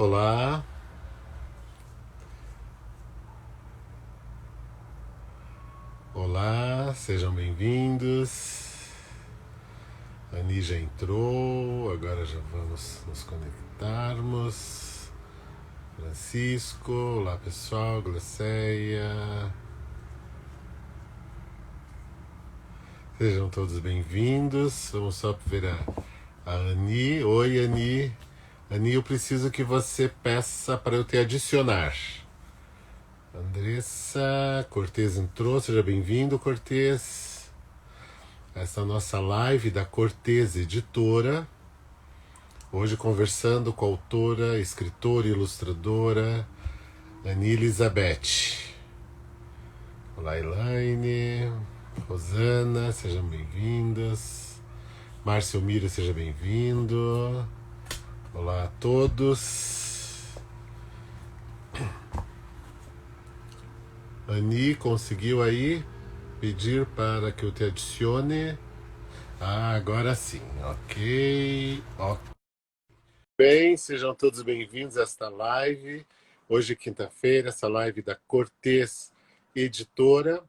Olá, olá, sejam bem-vindos. A Ani já entrou, agora já vamos nos conectarmos. Francisco, olá pessoal, Glaceia. Sejam todos bem-vindos. Vamos só ver a Ani. Oi, Ani. Ani, eu preciso que você peça para eu te adicionar. Andressa, Cortez entrou, seja bem-vindo, Cortez. Essa é a nossa live da Cortez Editora. Hoje conversando com a autora, escritora e ilustradora Ani Elizabeth. Olá, Elaine. Rosana, sejam bem-vindas. Márcio Mira, seja bem-vindo. Olá a todos. Ani, conseguiu aí pedir para que eu te adicione? Ah, agora sim. Ok. Bem, sejam todos bem-vindos a esta live. Hoje, quinta-feira, essa live da Cortez Editora,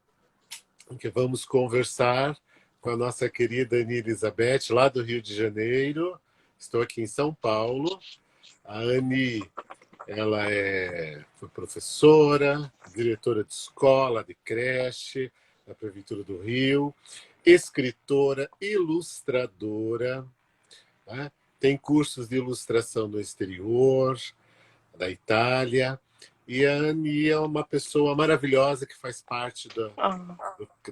em que vamos conversar com a nossa querida Ani Elizabeth, lá do Rio de Janeiro. Estou aqui em São Paulo. A Ani, ela foi professora, diretora de escola, de creche, da Prefeitura do Rio, escritora, ilustradora, né? Tem cursos de ilustração no exterior, da Itália. E a Ani é uma pessoa maravilhosa que faz parte Ah,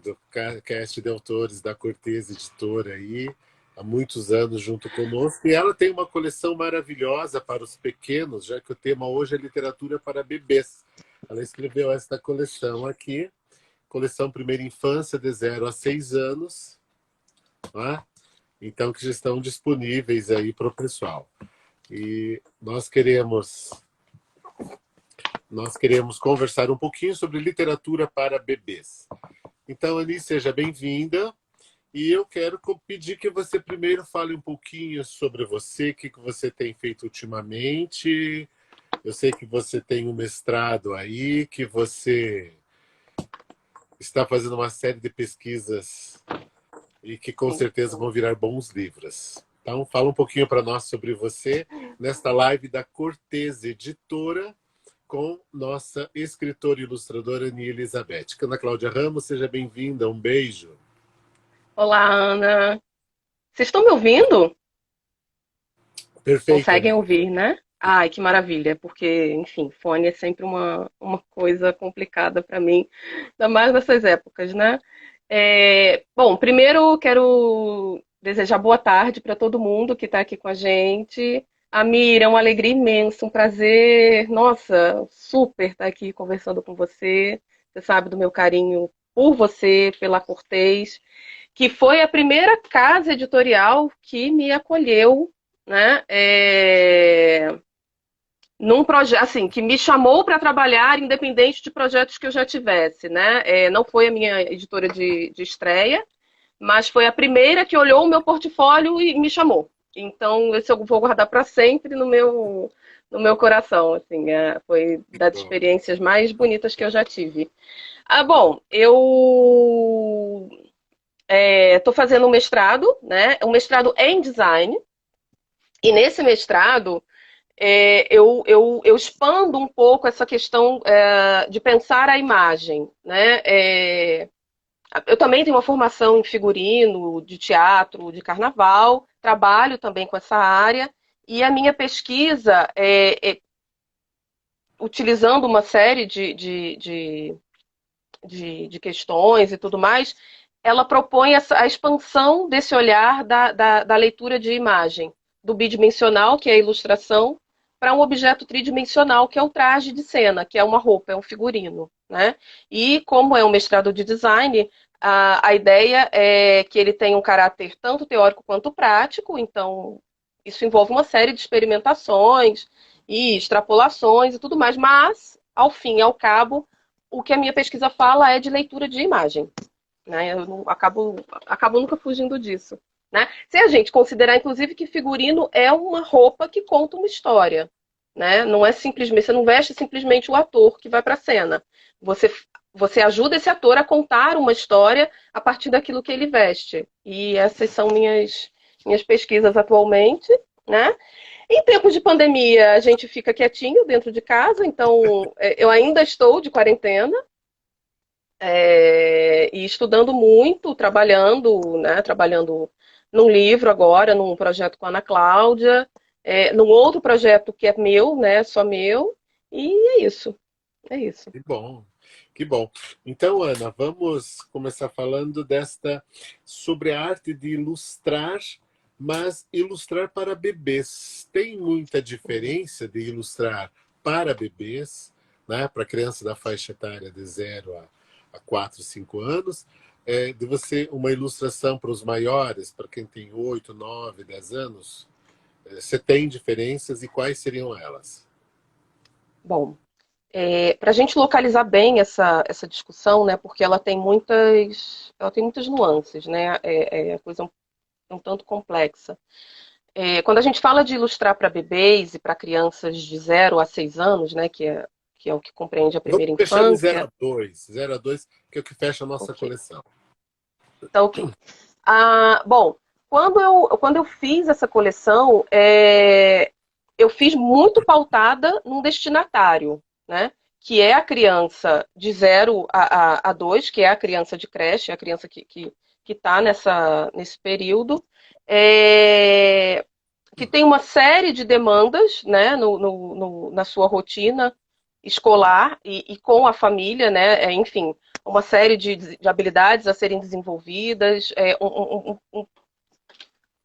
do cast de autores da Cortez Editora aí, há muitos anos junto conosco. E ela tem uma coleção maravilhosa para os pequenos, já que o tema hoje é literatura para bebês. Ela escreveu esta coleção aqui, coleção Primeira Infância, de 0 a 6 anos, né? Então, que já estão disponíveis aí para o pessoal. E nós queremos conversar um pouquinho sobre literatura para bebês. Então, Ani, seja bem-vinda. E eu quero pedir que você primeiro fale um pouquinho sobre você, o que você tem feito ultimamente. Eu sei que você tem um mestrado aí, que você está fazendo uma série de pesquisas e que com sim. certeza vão virar bons livros. Então, fala um pouquinho para nós sobre você nesta live da Cortez Editora com nossa escritora e ilustradora Ani Elizabeth. Ana Cláudia Ramos, seja bem-vinda, um beijo. Olá, Ana. Vocês estão me ouvindo? Perfeito, Conseguem Ani. ouvir, né? Ai, que maravilha, porque, enfim, fone é sempre uma coisa complicada para mim, ainda mais nessas épocas, né? Bom, primeiro quero desejar boa tarde para todo mundo que está aqui com a gente. Amira, é uma alegria imensa, um prazer, nossa, super estar aqui conversando com você. Você sabe do meu carinho por você, pela Cortez, que foi a primeira casa editorial que me acolheu, né? Num projeto, assim, que me chamou para trabalhar independente de projetos que eu já tivesse, né? Não foi a minha editora de estreia, mas foi a primeira que olhou o meu portfólio e me chamou. Então, esse eu vou guardar para sempre no meu coração, assim, foi das experiências mais bonitas que eu já tive. Ah, bom, eu estou fazendo um mestrado, né? Um mestrado em design. E nesse mestrado, eu expando um pouco essa questão de pensar a imagem, né? Eu também tenho uma formação em figurino, de teatro, de carnaval, trabalho também com essa área, e a minha pesquisa, utilizando uma série de questões e tudo mais, ela propõe a expansão desse olhar da leitura de imagem, do bidimensional, que é a ilustração, para um objeto tridimensional, que é o traje de cena, que é uma roupa, é um figurino. Né? E como é um mestrado de design, a ideia é que ele tem um caráter tanto teórico quanto prático, então isso envolve uma série de experimentações e extrapolações e tudo mais, mas, ao fim e ao cabo, o que a minha pesquisa fala é de leitura de imagem. Né? Eu não, acabo nunca fugindo disso. Né? Se a gente considerar, inclusive, que figurino é uma roupa que conta uma história. né? Não é simplesmente, você não veste simplesmente o ator que vai para a cena. Você, você ajuda esse ator a contar uma história a partir daquilo que ele veste. E essas são minhas pesquisas atualmente, né? Em tempos de pandemia, a gente fica quietinho dentro de casa, então eu ainda estou de quarentena, e estudando muito, trabalhando, né? Trabalhando num livro agora, num projeto com a Ana Cláudia, num outro projeto que é meu, né? Só meu, e é isso, é isso. Que bom, que bom. Então, Ana, vamos começar falando sobre a arte de ilustrar, mas ilustrar para bebês. Tem muita diferença de ilustrar para bebês, né, para criança da faixa etária de 0 a 4, 5 anos, de você uma ilustração para os maiores, para quem tem 8, 9, 10 anos. Você tem diferenças e quais seriam elas? Bom, para a gente localizar bem essa discussão, né? Porque ela tem muitas nuances, né? A coisa é um tanto complexa. Quando a gente fala de ilustrar para bebês e para crianças de 0 a 6 anos, né, que é o que compreende a Vamos primeira fechar em 0 infância, a 2, 0 a 2, que é o que fecha a nossa ok. coleção. Então, ok. Bom, quando eu fiz essa coleção, eu fiz muito pautada num destinatário, né? Que é a criança de 0 a 2, que é a criança de creche, é a criança que está nesse período. É, que tem uma série de demandas, né, na sua rotina escolar e com a família, né, enfim, uma série de habilidades a serem desenvolvidas,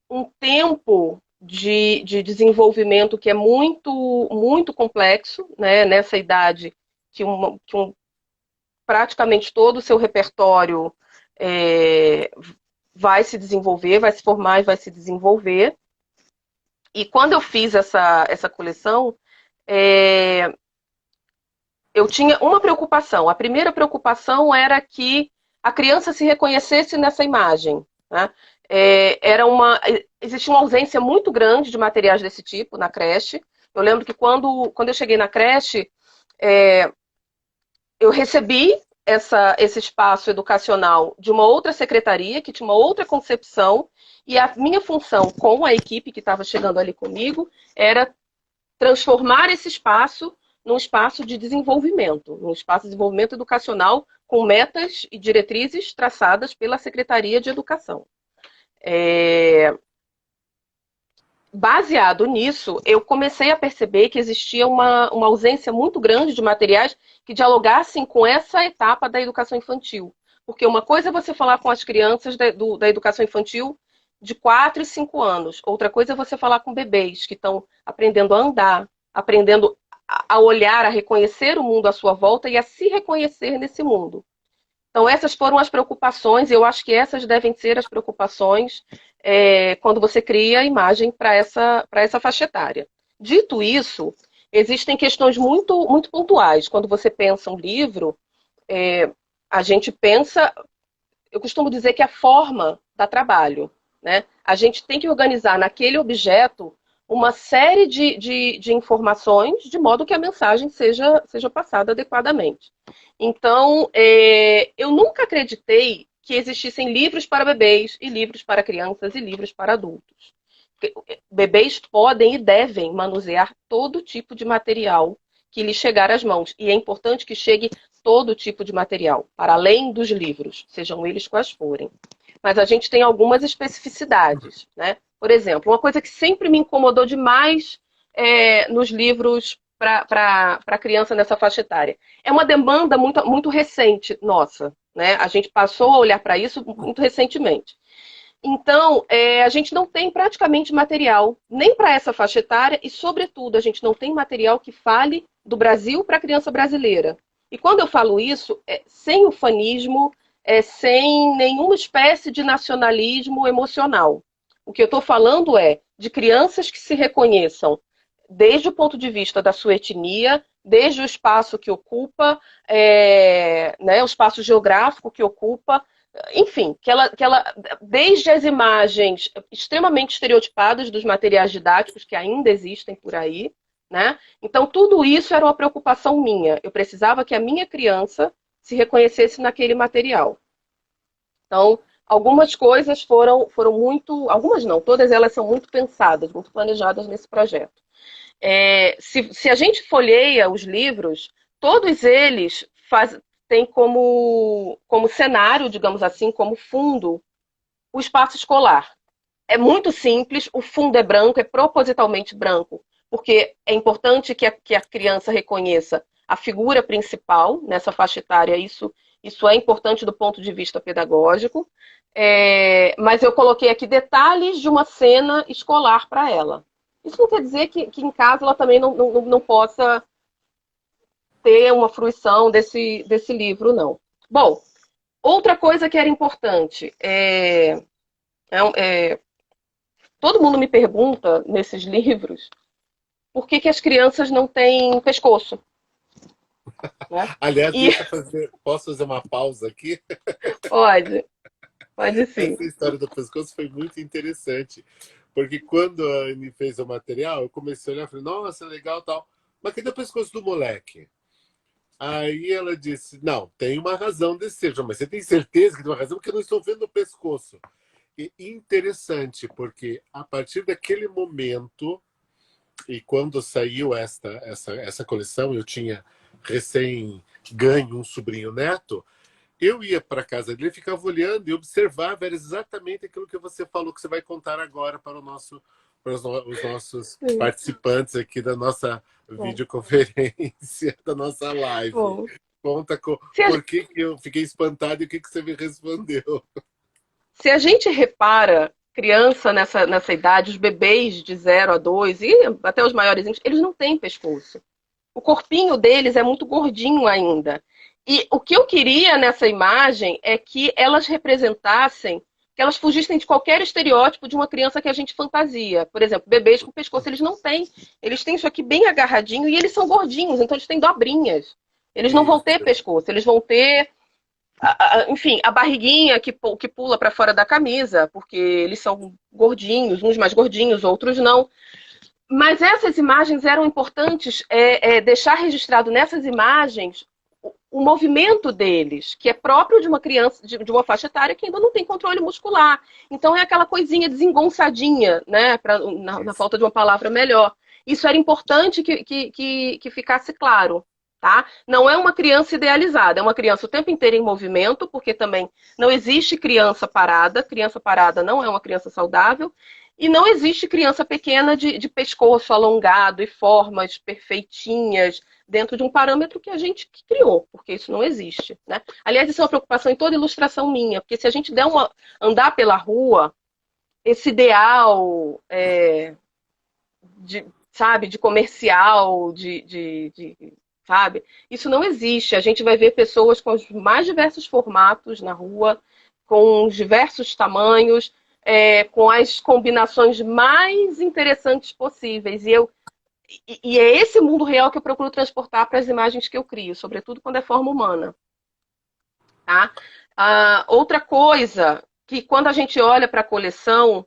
um tempo de desenvolvimento que é muito, muito complexo, né, nessa idade que praticamente todo o seu repertório é, vai se desenvolver, vai se formar e vai se desenvolver. E quando eu fiz essa coleção, é, eu tinha uma preocupação. A primeira preocupação era que a criança se reconhecesse nessa imagem, né? Existia uma ausência muito grande de materiais desse tipo na creche. Eu lembro que quando eu cheguei na creche, é, eu recebi esse espaço educacional de uma outra secretaria, que tinha uma outra concepção, e a minha função com a equipe que estava chegando ali comigo era transformar esse espaço num espaço de desenvolvimento, num espaço de desenvolvimento educacional com metas e diretrizes traçadas pela Secretaria de Educação. Baseado nisso, eu comecei a perceber que existia uma ausência muito grande de materiais que dialogassem com essa etapa da educação infantil. Porque uma coisa é você falar com as crianças da educação infantil de 4 e 5 anos, outra coisa é você falar com bebês que estão aprendendo a andar, aprendendo a olhar, a reconhecer o mundo à sua volta e a se reconhecer nesse mundo. Então, essas foram as preocupações, e eu acho que essas devem ser as preocupações quando você cria a imagem para essa faixa etária. Dito isso, existem questões muito, muito pontuais. Quando você pensa um livro, a gente pensa, eu costumo dizer que a forma dá trabalho, né? A gente tem que organizar naquele objeto uma série de informações de modo que a mensagem seja passada adequadamente. Então, eu nunca acreditei que existissem livros para bebês e livros para crianças e livros para adultos. Bebês podem e devem manusear todo tipo de material que lhe chegar às mãos. E é importante que chegue todo tipo de material, para além dos livros, sejam eles quais forem. Mas a gente tem algumas especificidades, né? Por exemplo, uma coisa que sempre me incomodou demais nos livros para criança nessa faixa etária. É uma demanda muito, muito recente nossa, né? A gente passou a olhar para isso muito recentemente. Então, a gente não tem praticamente material nem para essa faixa etária e, sobretudo, a gente não tem material que fale do Brasil para a criança brasileira. E quando eu falo isso, sem ufanismo, sem nenhuma espécie de nacionalismo emocional. O que eu estou falando é de crianças que se reconheçam desde o ponto de vista da sua etnia, desde o espaço que ocupa, né, o espaço geográfico que ocupa, enfim, desde as imagens extremamente estereotipadas dos materiais didáticos que ainda existem por aí, né? Então, tudo isso era uma preocupação minha. Eu precisava que a minha criança se reconhecesse naquele material. Então, algumas coisas foram muito, algumas não, todas elas são muito pensadas, muito planejadas nesse projeto. Se a gente folheia os livros, todos eles têm como cenário, digamos assim, como fundo, o espaço escolar. É muito simples, o fundo é branco, é propositalmente branco, porque é importante que a criança reconheça a figura principal nessa faixa etária, isso é importante do ponto de vista pedagógico, mas eu coloquei aqui detalhes de uma cena escolar para ela. Isso não quer dizer que em casa ela também não possa ter uma fruição desse livro, não. Bom, outra coisa que era importante é todo mundo me pergunta nesses livros por que as crianças não têm pescoço. Né? Aliás, E posso fazer uma pausa aqui? pode, pode sim. Essa história do pescoço foi muito interessante, porque quando a Anne fez o material, eu comecei a olhar e falei, nossa, legal tal, mas cadê o pescoço do moleque? Aí ela disse, não, tem uma razão desse ser, mas você tem certeza que tem uma razão? Porque eu não estou vendo o pescoço. E interessante, porque a partir daquele momento, e quando saiu essa coleção, eu tinha recém ganho um sobrinho neto, eu ia para casa dele, ficava olhando e observava, era exatamente aquilo que você falou, que você vai contar agora os nossos Sim. participantes aqui da nossa Bom, videoconferência, da nossa live. bom. Conta Se a, por que eu fiquei espantado e o que você me respondeu. se a gente repara, criança nessa idade, os bebês de 0 a 2 e até os maiores, eles não têm pescoço. O corpinho deles é muito gordinho ainda. E o que eu queria nessa imagem é que elas representassem, que elas fugissem de qualquer estereótipo de uma criança que a gente fantasia. Por exemplo, bebês com pescoço, eles não têm. Eles têm isso aqui bem agarradinho e eles são gordinhos, então eles têm dobrinhas. Eles não vão ter Isso. pescoço, eles vão ter, enfim, a barriguinha que pula para fora da camisa, porque eles são gordinhos, uns mais gordinhos, outros não. Mas essas imagens eram importantes, deixar registrado nessas imagens o movimento deles, que é próprio de uma criança, de uma faixa etária que ainda não tem controle muscular. Então é aquela coisinha desengonçadinha, né, na Isso. falta de uma palavra melhor. Isso era importante que ficasse claro. Tá? Não é uma criança idealizada, é uma criança o tempo inteiro em movimento, porque também não existe criança parada não é uma criança saudável, e não existe criança pequena de pescoço alongado e formas perfeitinhas dentro de um parâmetro que a gente criou, porque isso não existe. Né? Aliás, isso é uma preocupação em toda ilustração minha, porque se a gente andar pela rua, esse ideal sabe, de comercial, sabe, isso não existe. A gente vai ver pessoas com os mais diversos formatos na rua, com os diversos tamanhos, com as combinações mais interessantes possíveis. E é esse mundo real que eu procuro transportar para as imagens que eu crio, sobretudo quando é forma humana. Tá? Outra coisa, que quando a gente olha para a coleção,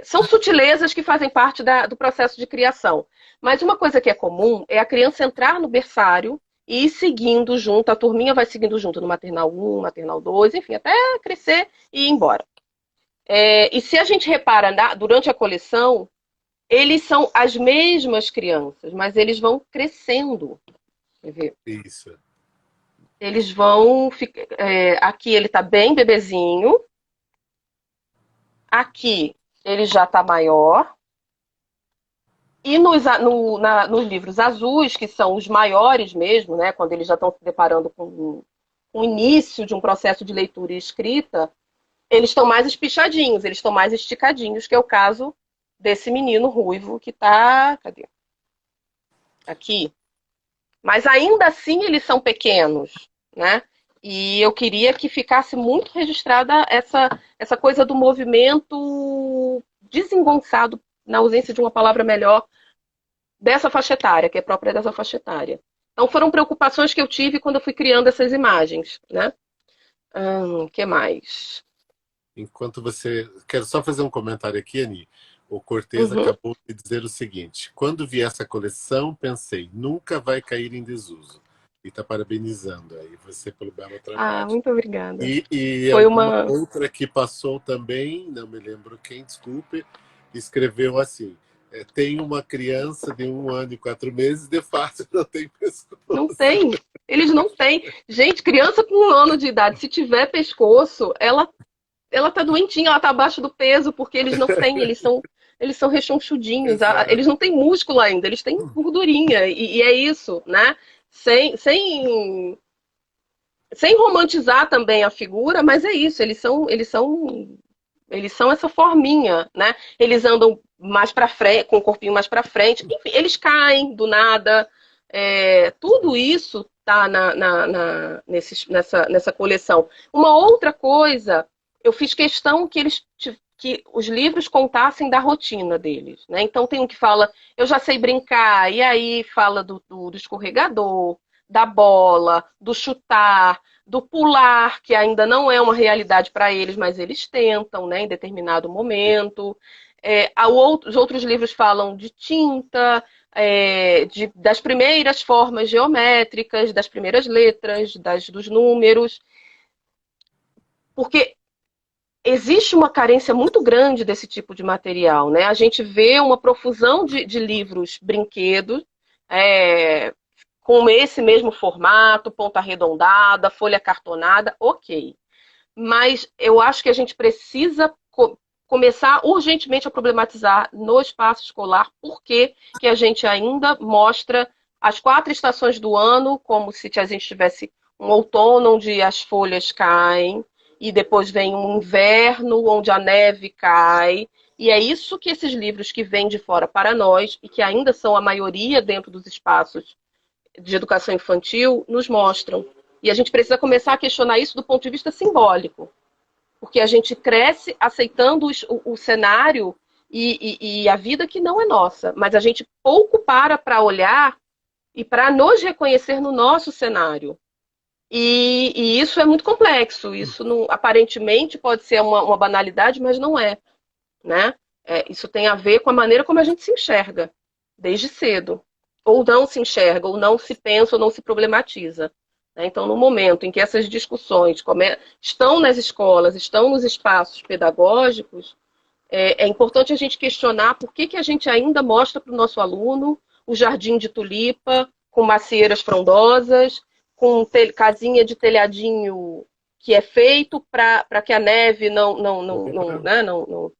são sutilezas que fazem parte do processo de criação. Mas uma coisa que é comum é a criança entrar no berçário e ir seguindo junto, a turminha vai seguindo junto no maternal 1, maternal 2, enfim, até crescer e ir embora. E se a gente repara durante a coleção, eles são as mesmas crianças, mas eles vão crescendo. Quer ver? Isso. Eles vão. Aqui ele está bem bebezinho. Aqui ele já está maior. E nos livros azuis, que são os maiores mesmo, né, quando eles já estão se deparando com o início de um processo de leitura e escrita, eles estão mais espichadinhos, eles estão mais esticadinhos, que é o caso desse menino ruivo que está. Cadê? Aqui. Mas ainda assim eles são pequenos, né? E eu queria que ficasse muito registrada essa coisa do movimento desengonçado, na ausência de uma palavra melhor, dessa faixa etária, que é própria dessa faixa etária. Então foram preocupações que eu tive quando eu fui criando essas imagens, né? Que mais? Enquanto você... Quero só fazer um comentário aqui, Ani. o Cortez Uhum. acabou de dizer o seguinte: quando vi essa coleção, pensei, nunca vai cair em desuso. E está parabenizando aí você pelo belo Ah, trabalho. muito obrigada. E Foi alguma uma. outra que passou também, não me lembro quem, desculpe, escreveu assim: tem uma criança de 1 ano e 4 meses, de fato não tem Não pescoço. tem. Eles não têm. Gente, criança com 1 ano de idade, se tiver pescoço, ela tá doentinha, ela tá abaixo do peso, porque eles não têm, eles são rechonchudinhos, eles Exato. não têm músculo ainda, eles têm gordurinha, e é isso, né? Sem, sem, sem romantizar também a figura, mas é isso, eles são essa forminha, né? Eles andam mais para frente, com o corpinho mais para frente, enfim, eles caem do nada, tudo isso tá nessa coleção. Uma outra coisa, eu fiz questão que os livros contassem da rotina deles, né? Então tem um que fala, eu já sei brincar, e aí fala do escorregador, da bola, do chutar, do pular, que ainda não é uma realidade para eles, mas eles tentam, né, em determinado momento. Os outros livros falam de tinta, das primeiras formas geométricas, das primeiras letras, dos números, porque existe uma carência muito grande desse tipo de material, né? A gente vê uma profusão de livros brinquedos, é, com esse mesmo formato, ponta arredondada, folha cartonada, ok. Mas eu acho que a gente precisa começar urgentemente a problematizar no espaço escolar por que a gente ainda mostra as 4 estações do ano como se a gente tivesse um outono onde as folhas caem e depois vem um inverno onde a neve cai. E é isso que esses livros que vêm de fora para nós e que ainda são a maioria dentro dos espaços de educação infantil nos mostram. E a gente precisa começar a questionar isso do ponto de vista simbólico, porque a gente cresce aceitando o cenário e a vida que não é nossa, mas a gente pouco para olhar e para nos reconhecer no nosso cenário. E isso é muito complexo. Isso não, aparentemente pode ser uma banalidade, mas não é, né? Isso tem a ver com a maneira como a gente se enxerga desde cedo, ou não se enxerga, ou não se pensa, ou não se problematiza. Né? Então, no momento em que essas discussões estão nas escolas, estão nos espaços pedagógicos, é importante a gente questionar por que a gente ainda mostra para o nosso aluno o jardim de tulipa, com macieiras frondosas, com casinha de telhadinho que é feito para que a neve não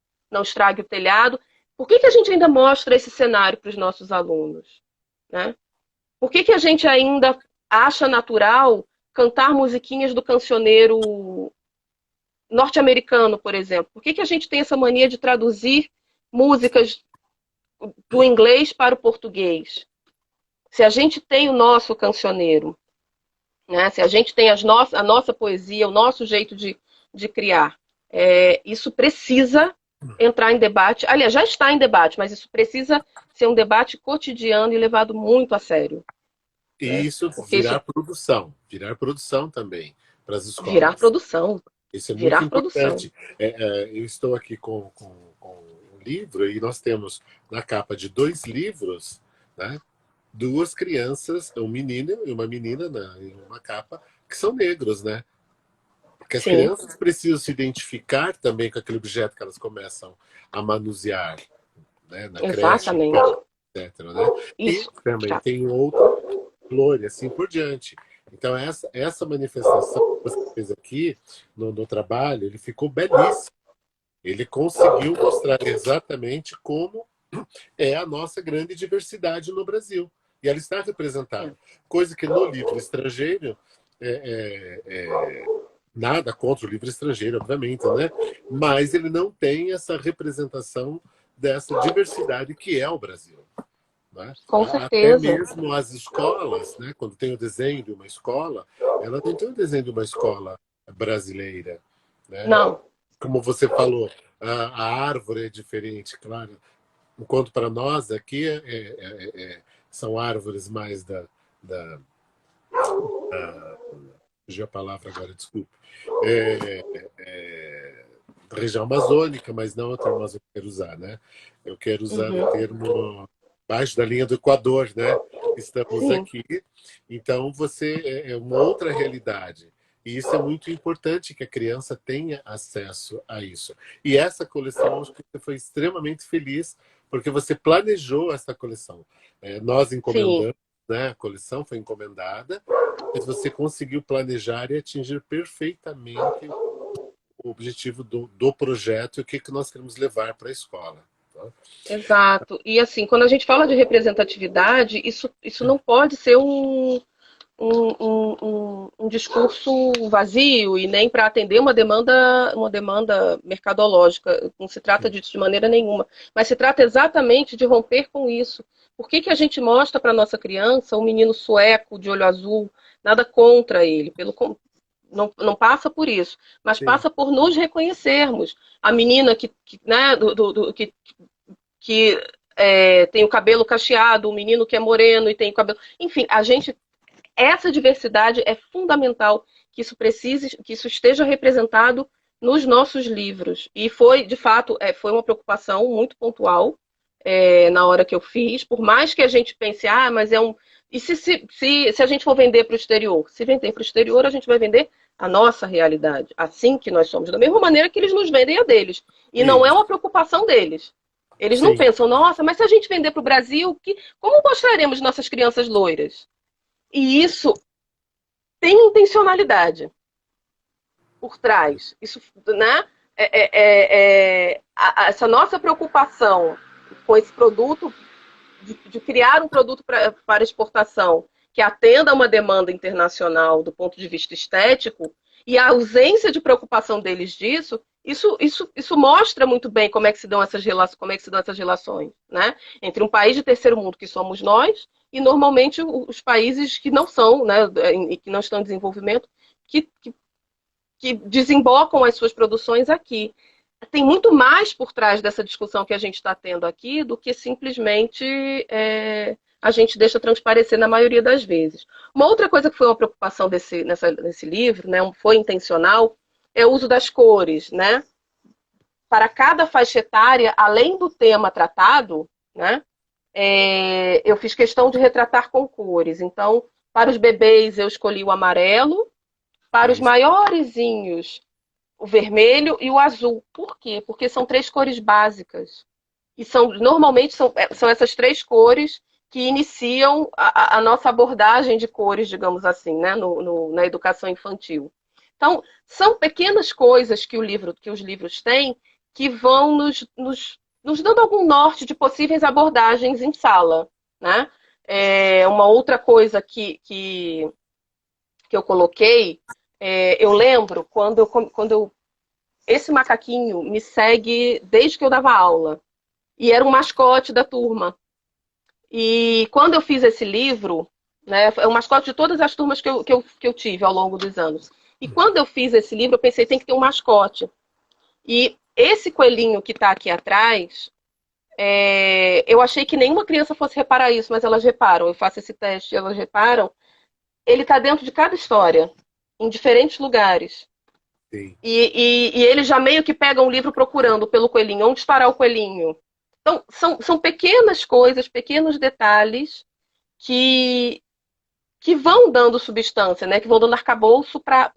estrague o telhado. Por que a gente ainda mostra esse cenário para os nossos alunos? Né? Por que a gente ainda acha natural cantar musiquinhas do cancioneiro norte-americano, por exemplo? Por que a gente tem essa mania de traduzir músicas do inglês para o português? Se a gente tem o nosso cancioneiro, né? Se a gente tem a nossa poesia, o nosso jeito de criar, isso precisa entrar em debate. Aliás, já está em debate, mas isso precisa ser um debate cotidiano e levado muito a sério. E Né? isso Porque isso virar produção também para as virar escolas. produção, Isso é muito virar produção. importante. Eu estou aqui com um livro e nós temos na capa de 2 livros, né, 2 crianças, um menino e uma menina em uma capa, que são negros, né? Porque as Sim, crianças precisam se identificar também com aquele objeto que elas começam a manusear, né, na creche, exatamente. etc. Né? E Isso. também Já. tem outro flor e assim por diante. Então, essa manifestação que você fez aqui no trabalho, ele ficou belíssimo. Ele conseguiu mostrar exatamente como é a nossa grande diversidade no Brasil. E ela está representada. Coisa que no livro estrangeiro, nada contra o livro estrangeiro, obviamente, né? Mas ele não tem essa representação dessa diversidade que é o Brasil. Né? Com Até certeza. mesmo as escolas, né? Quando tem o desenho de uma escola, ela não tem o desenho de uma escola brasileira. Né? Não. Como você falou, a árvore é diferente, claro. Enquanto para nós aqui são árvores mais da fugiu a palavra agora, desculpe. É, é, região amazônica, mas não é o termo amazônico que eu quero usar, né? Eu quero usar o Uhum. termo abaixo da linha do Equador, né? Estamos Sim, aqui, então você é uma outra realidade. E isso é muito importante que a criança tenha acesso a isso. E essa coleção, acho que você foi extremamente feliz, porque você planejou essa coleção. Nós sim. encomendamos, né? A coleção foi encomendada, mas você conseguiu planejar e atingir perfeitamente o objetivo do projeto e o que, que nós queremos levar para a escola. Tá? Exato. E assim, quando a gente fala de representatividade, isso não pode ser um discurso vazio e nem para atender uma demanda mercadológica. Não se trata disso de maneira nenhuma. Mas se trata exatamente de romper com isso. Por que, que a gente mostra para nossa criança um menino sueco de olho azul? Nada contra ele, não passa por isso, mas Sim, passa por nos reconhecermos. A menina né, que tem o cabelo cacheado, o menino que é moreno e tem o cabelo. Enfim, essa diversidade é fundamental que isso precise, que isso esteja representado nos nossos livros. E foi, de fato, foi uma preocupação muito pontual na hora que eu fiz, por mais que a gente pense, mas é um. E se a gente for vender para o exterior? Se vender para o exterior, a gente vai vender a nossa realidade, assim que nós somos, da mesma maneira que eles nos vendem a deles. E não é isso. uma preocupação deles. Eles não Sim, pensam, nossa, mas se a gente vender para o Brasil, como mostraremos nossas crianças loiras? E isso tem intencionalidade por trás. Isso, né? Essa nossa preocupação com esse produto, de criar um produto para exportação que atenda a uma demanda internacional do ponto de vista estético, e a ausência de preocupação deles disso, isso mostra muito bem como é que se dão essas relações, como é que se dão essas relações, né? Entre um país de terceiro mundo que somos nós e normalmente os países que não são, né, e que não estão em desenvolvimento, que, que, que desembocam as suas produções aqui. Tem muito mais por trás dessa discussão que a gente está tendo aqui do que simplesmente a gente deixa transparecer na maioria das vezes. Uma outra coisa que foi uma preocupação nesse livro, né, foi intencional, é o uso das cores, né? Para cada faixa etária, além do tema tratado, né, eu fiz questão de retratar com cores. Então, para os bebês, eu escolhi o amarelo, para os isso. maiorzinhos, o vermelho e o azul. Por quê? Porque são três cores básicas. E normalmente são essas três cores que iniciam a nossa abordagem de cores, digamos assim, né, na educação infantil. Então, são pequenas coisas que os livros têm que vão nos dando algum norte de possíveis abordagens em sala. Né? Uma outra coisa que eu coloquei, eu lembro quando esse macaquinho me segue desde que eu dava aula. E era um mascote da turma. E quando eu fiz esse livro, né, é um mascote de todas as turmas que eu tive ao longo dos anos. E quando eu fiz esse livro, eu pensei, tem que ter um mascote. E esse coelhinho que está aqui atrás, eu achei que nenhuma criança fosse reparar isso, mas elas reparam. Eu faço esse teste, elas reparam. Ele está dentro de cada história, em diferentes lugares. Sim. E ele já meio que pega um livro procurando pelo coelhinho, onde estará o coelhinho. Então, são pequenas coisas, pequenos detalhes que, que vão dando substância, né? Que vão dando arcabouço para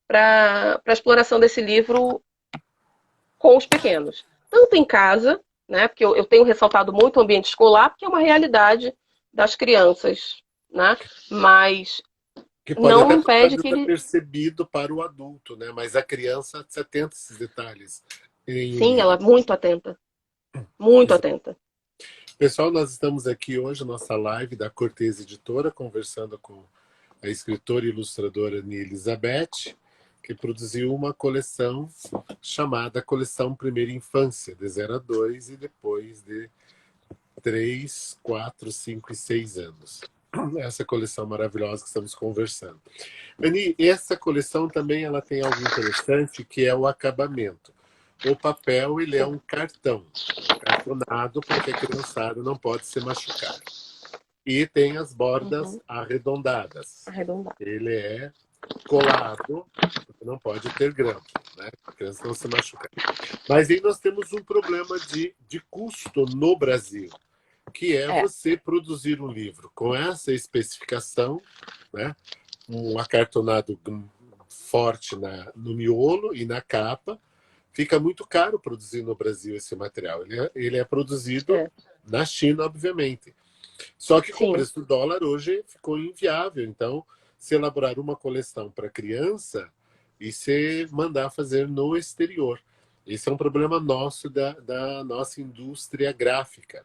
a exploração desse livro com os pequenos. Tanto em casa, né? Porque eu tenho ressaltado muito o ambiente escolar, porque é uma realidade das crianças, né? Mas Que pode não até passar impede que ele. desapercebido para o adulto, né? Mas a criança se atenta a esses detalhes em um Sim, ela livro. é muito atenta. Muito atenta. Pessoal, nós estamos aqui hoje, nossa live da Cortez Editora, conversando com a escritora e ilustradora Nia Elizabeth, que produziu uma coleção chamada Coleção Primeira Infância, de 0 a 2 e depois de 3, 4, 5 e 6 anos. Essa coleção maravilhosa que estamos conversando. Ani, essa coleção também ela tem algo interessante, que é o acabamento. O papel ele é Sim. um cartão, cartonado, porque a criançada não pode se machucar. E tem as bordas Uhum. arredondadas. Arredondar. Ele é colado, porque não pode ter grampo, né? A criança não se machucar. Mas aí nós temos um problema de custo no Brasil, que é É, você produzir um livro com essa especificação, né? Um acartonado forte no miolo e na capa. Fica muito caro produzir no Brasil esse material. Ele é produzido é, na China, obviamente. Só que com o sim, preço do dólar hoje ficou inviável. Então, se elaborar uma coleção para criança e se mandar fazer no exterior. Esse é um problema nosso da nossa indústria gráfica,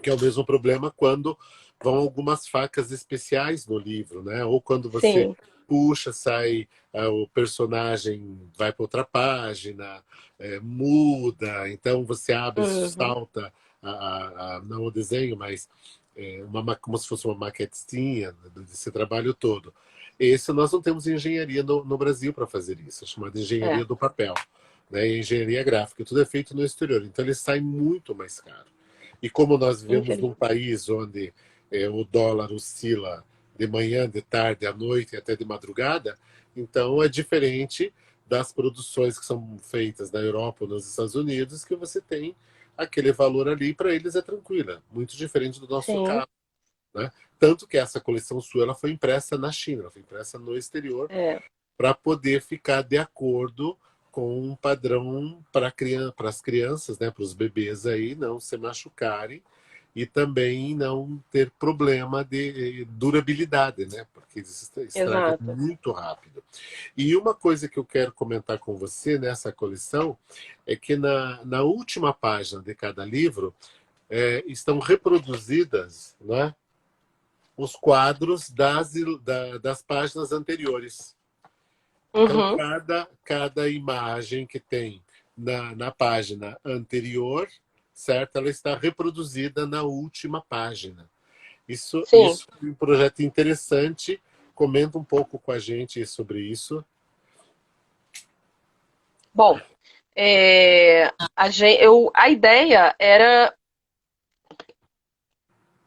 que é o mesmo problema quando vão algumas facas especiais no livro, né? Ou quando você sim. puxa, sai, o personagem vai para outra página, muda, então você abre, Uhum, salta, não o desenho, mas como se fosse uma maquetinha desse trabalho todo. Esse nós não temos engenharia no Brasil para fazer isso, é chamada engenharia é, do papel, né? E engenharia gráfica, tudo é feito no exterior, então ele sai muito mais caro. E como nós vivemos num infeliz. país onde o dólar oscila de manhã, de tarde, à noite e até de madrugada, então é diferente das produções que são feitas na Europa ou nos Estados Unidos, que você tem aquele valor ali, para eles é tranquila, muito diferente do nosso Sim, caso, né? Tanto que essa coleção sua ela foi impressa na China, ela foi impressa no exterior, é, para poder ficar de acordo com um padrão para as crianças, né, para os bebês aí não se machucarem e também não ter problema de durabilidade, né, porque eles estragam exato. muito rápido. E uma coisa que eu quero comentar com você nessa coleção é que na última página de cada livro estão reproduzidas, né, os quadros das páginas anteriores. Então, Uhum, cada imagem que tem na página anterior, certo? Ela está reproduzida na última página. sim. Isso é um projeto interessante. Comenta um pouco com a gente sobre isso. Bom, a ideia era.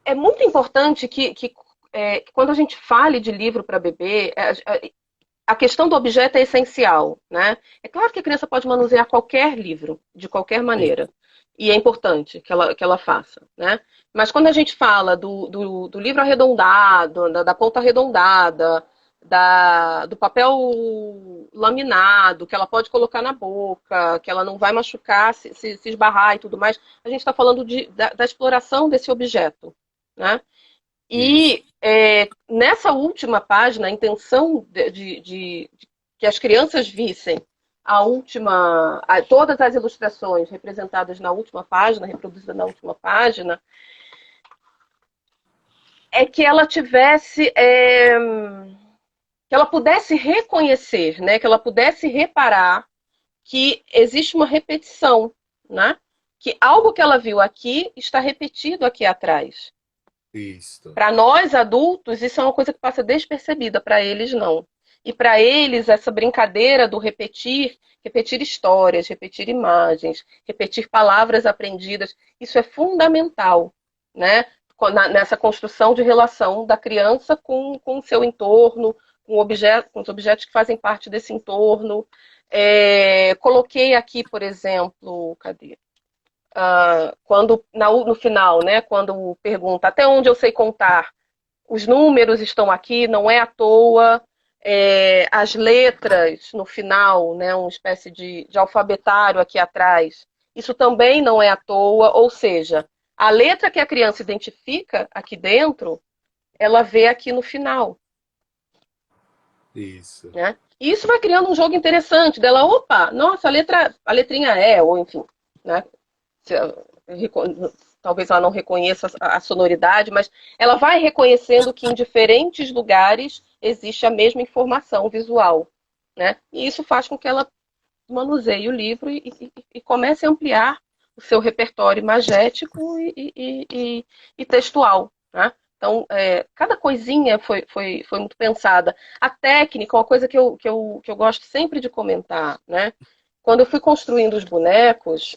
É muito importante que quando a gente fale de livro para bebê, a questão do objeto é essencial, né? É claro que a criança pode manusear qualquer livro, de qualquer Sim, maneira. E é importante que ela faça, né? Mas quando a gente fala do livro arredondado, da ponta arredondada, do papel laminado, que ela pode colocar na boca, que ela não vai machucar, se esbarrar e tudo mais, a gente está falando da exploração desse objeto, né? isso. E nessa última página, a intenção de que as crianças vissem todas as ilustrações representadas na última página, reproduzidas na última página, é que ela tivesse, que ela pudesse reconhecer, né, que ela pudesse reparar que existe uma repetição, né? Que algo que ela viu aqui está repetido aqui atrás. Isso. Para nós adultos, isso é uma coisa que passa despercebida, para eles não. E para eles, essa brincadeira do repetir histórias, repetir imagens, repetir palavras aprendidas, isso é fundamental, né? Nessa construção de relação da criança com o seu entorno, com os objetos que fazem parte desse entorno. Coloquei aqui, por exemplo, cadê? Quando no final, né, quando pergunta até onde eu sei contar, os números estão aqui, não é à toa. As letras no final, né, uma espécie de alfabetário aqui atrás, isso também não é à toa, ou seja, a letra que a criança identifica aqui dentro, ela vê aqui no final. Isso. Né? E isso vai criando um jogo interessante dela, opa, nossa, a letrinha é, ou enfim, né? Talvez ela não reconheça a sonoridade, mas ela vai reconhecendo que em diferentes lugares existe a mesma informação visual, né? E isso faz com que ela manuseie o livro e comece a ampliar o seu repertório imagético e textual, né? Então, cada coisinha foi muito pensada. A técnica, uma coisa que eu gosto sempre de comentar, né? Quando eu fui construindo os bonecos,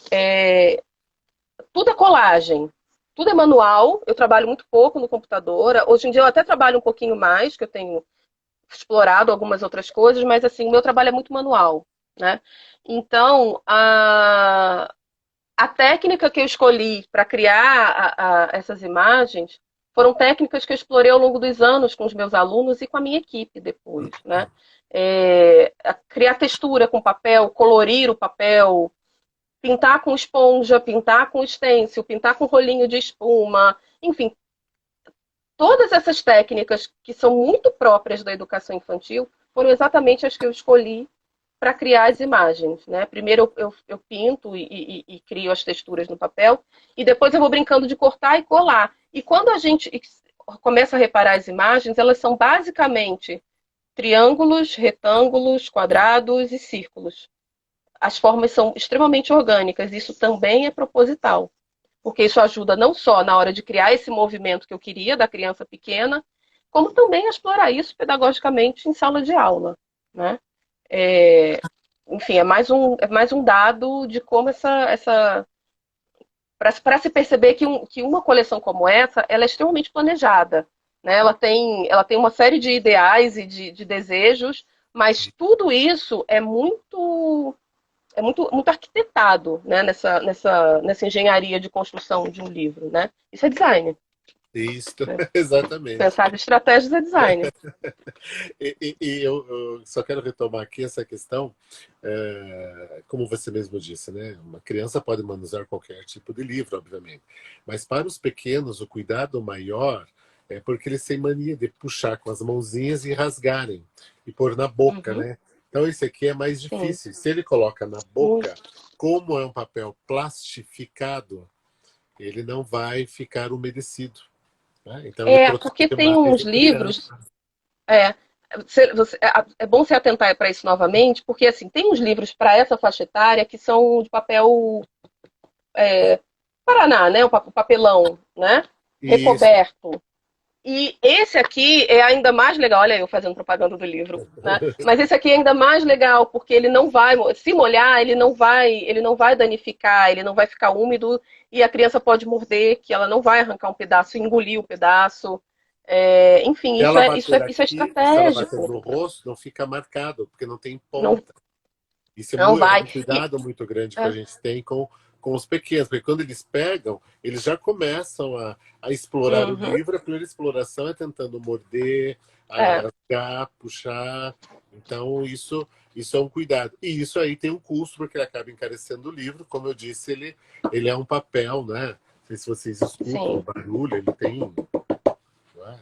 tudo é colagem, tudo é manual. Eu trabalho muito pouco no computador. Hoje em dia eu até trabalho um pouquinho mais, que eu tenho explorado algumas outras coisas, mas assim, o meu trabalho é muito manual, né? Então, a técnica que eu escolhi para criar essas imagens foram técnicas que eu explorei ao longo dos anos com os meus alunos e com a minha equipe depois, né? Criar textura com papel, colorir o papel, pintar com esponja, pintar com stencil, pintar com rolinho de espuma, enfim, todas essas técnicas que são muito próprias da educação infantil foram exatamente as que eu escolhi para criar as imagens, né? Primeiro eu pinto e crio as texturas no papel e depois eu vou brincando de cortar e colar. E quando a gente começa a reparar as imagens, elas são basicamente triângulos, retângulos, quadrados e círculos. As formas são extremamente orgânicas, isso também é proposital, porque isso ajuda não só na hora de criar esse movimento que eu queria da criança pequena, como também a explorar isso pedagogicamente em sala de aula, né? É, enfim, é mais um dado de como para se perceber que uma coleção como essa, ela é extremamente planejada, né? Ela tem uma série de ideais e de desejos, mas tudo isso muito arquitetado, né? Nessa engenharia de construção de um livro, né? Isso é design. Isso, Né? exatamente. Pensar em estratégias é design. E eu só quero retomar aqui essa questão, como você mesmo disse, né? Uma criança pode manusear qualquer tipo de livro, obviamente, mas para os pequenos o cuidado maior é porque eles têm mania de puxar com as mãozinhas e rasgarem e pôr na boca, Uhum, né? Então esse aqui é mais sim, difícil. Se ele coloca na boca, muito. como é um papel plastificado, ele não vai ficar umedecido, né? Então ele Porque protege tem mais uns a criança. livros. É, é bom você atentar para isso novamente, porque assim, tem uns livros para essa faixa etária que são de papel Paraná, né? O papelão, né? Isso. Recoberto. E esse aqui é ainda mais legal, olha eu fazendo propaganda do livro, né? Mas esse aqui é ainda mais legal porque ele não vai se molhar, ele não vai danificar, ele não vai ficar úmido e a criança pode morder, que ela não vai arrancar um pedaço, engolir o pedaço. Enfim, Se ela bater isso é aqui, se ela bater estratégico. no rosto, não fica marcado, porque não tem Não, ponta. Isso não é vai. um cuidado muito grande que a É, gente tem com os pequenos, porque quando eles pegam, eles já começam a explorar o uhum, livro. A primeira exploração é tentando morder, a é, rasgar, puxar. Então, isso é um cuidado. E isso aí tem um custo, porque ele acaba encarecendo o livro. Como eu disse, ele é um papel, né? Não sei se vocês escutam o sim. barulho, ele tem. Né?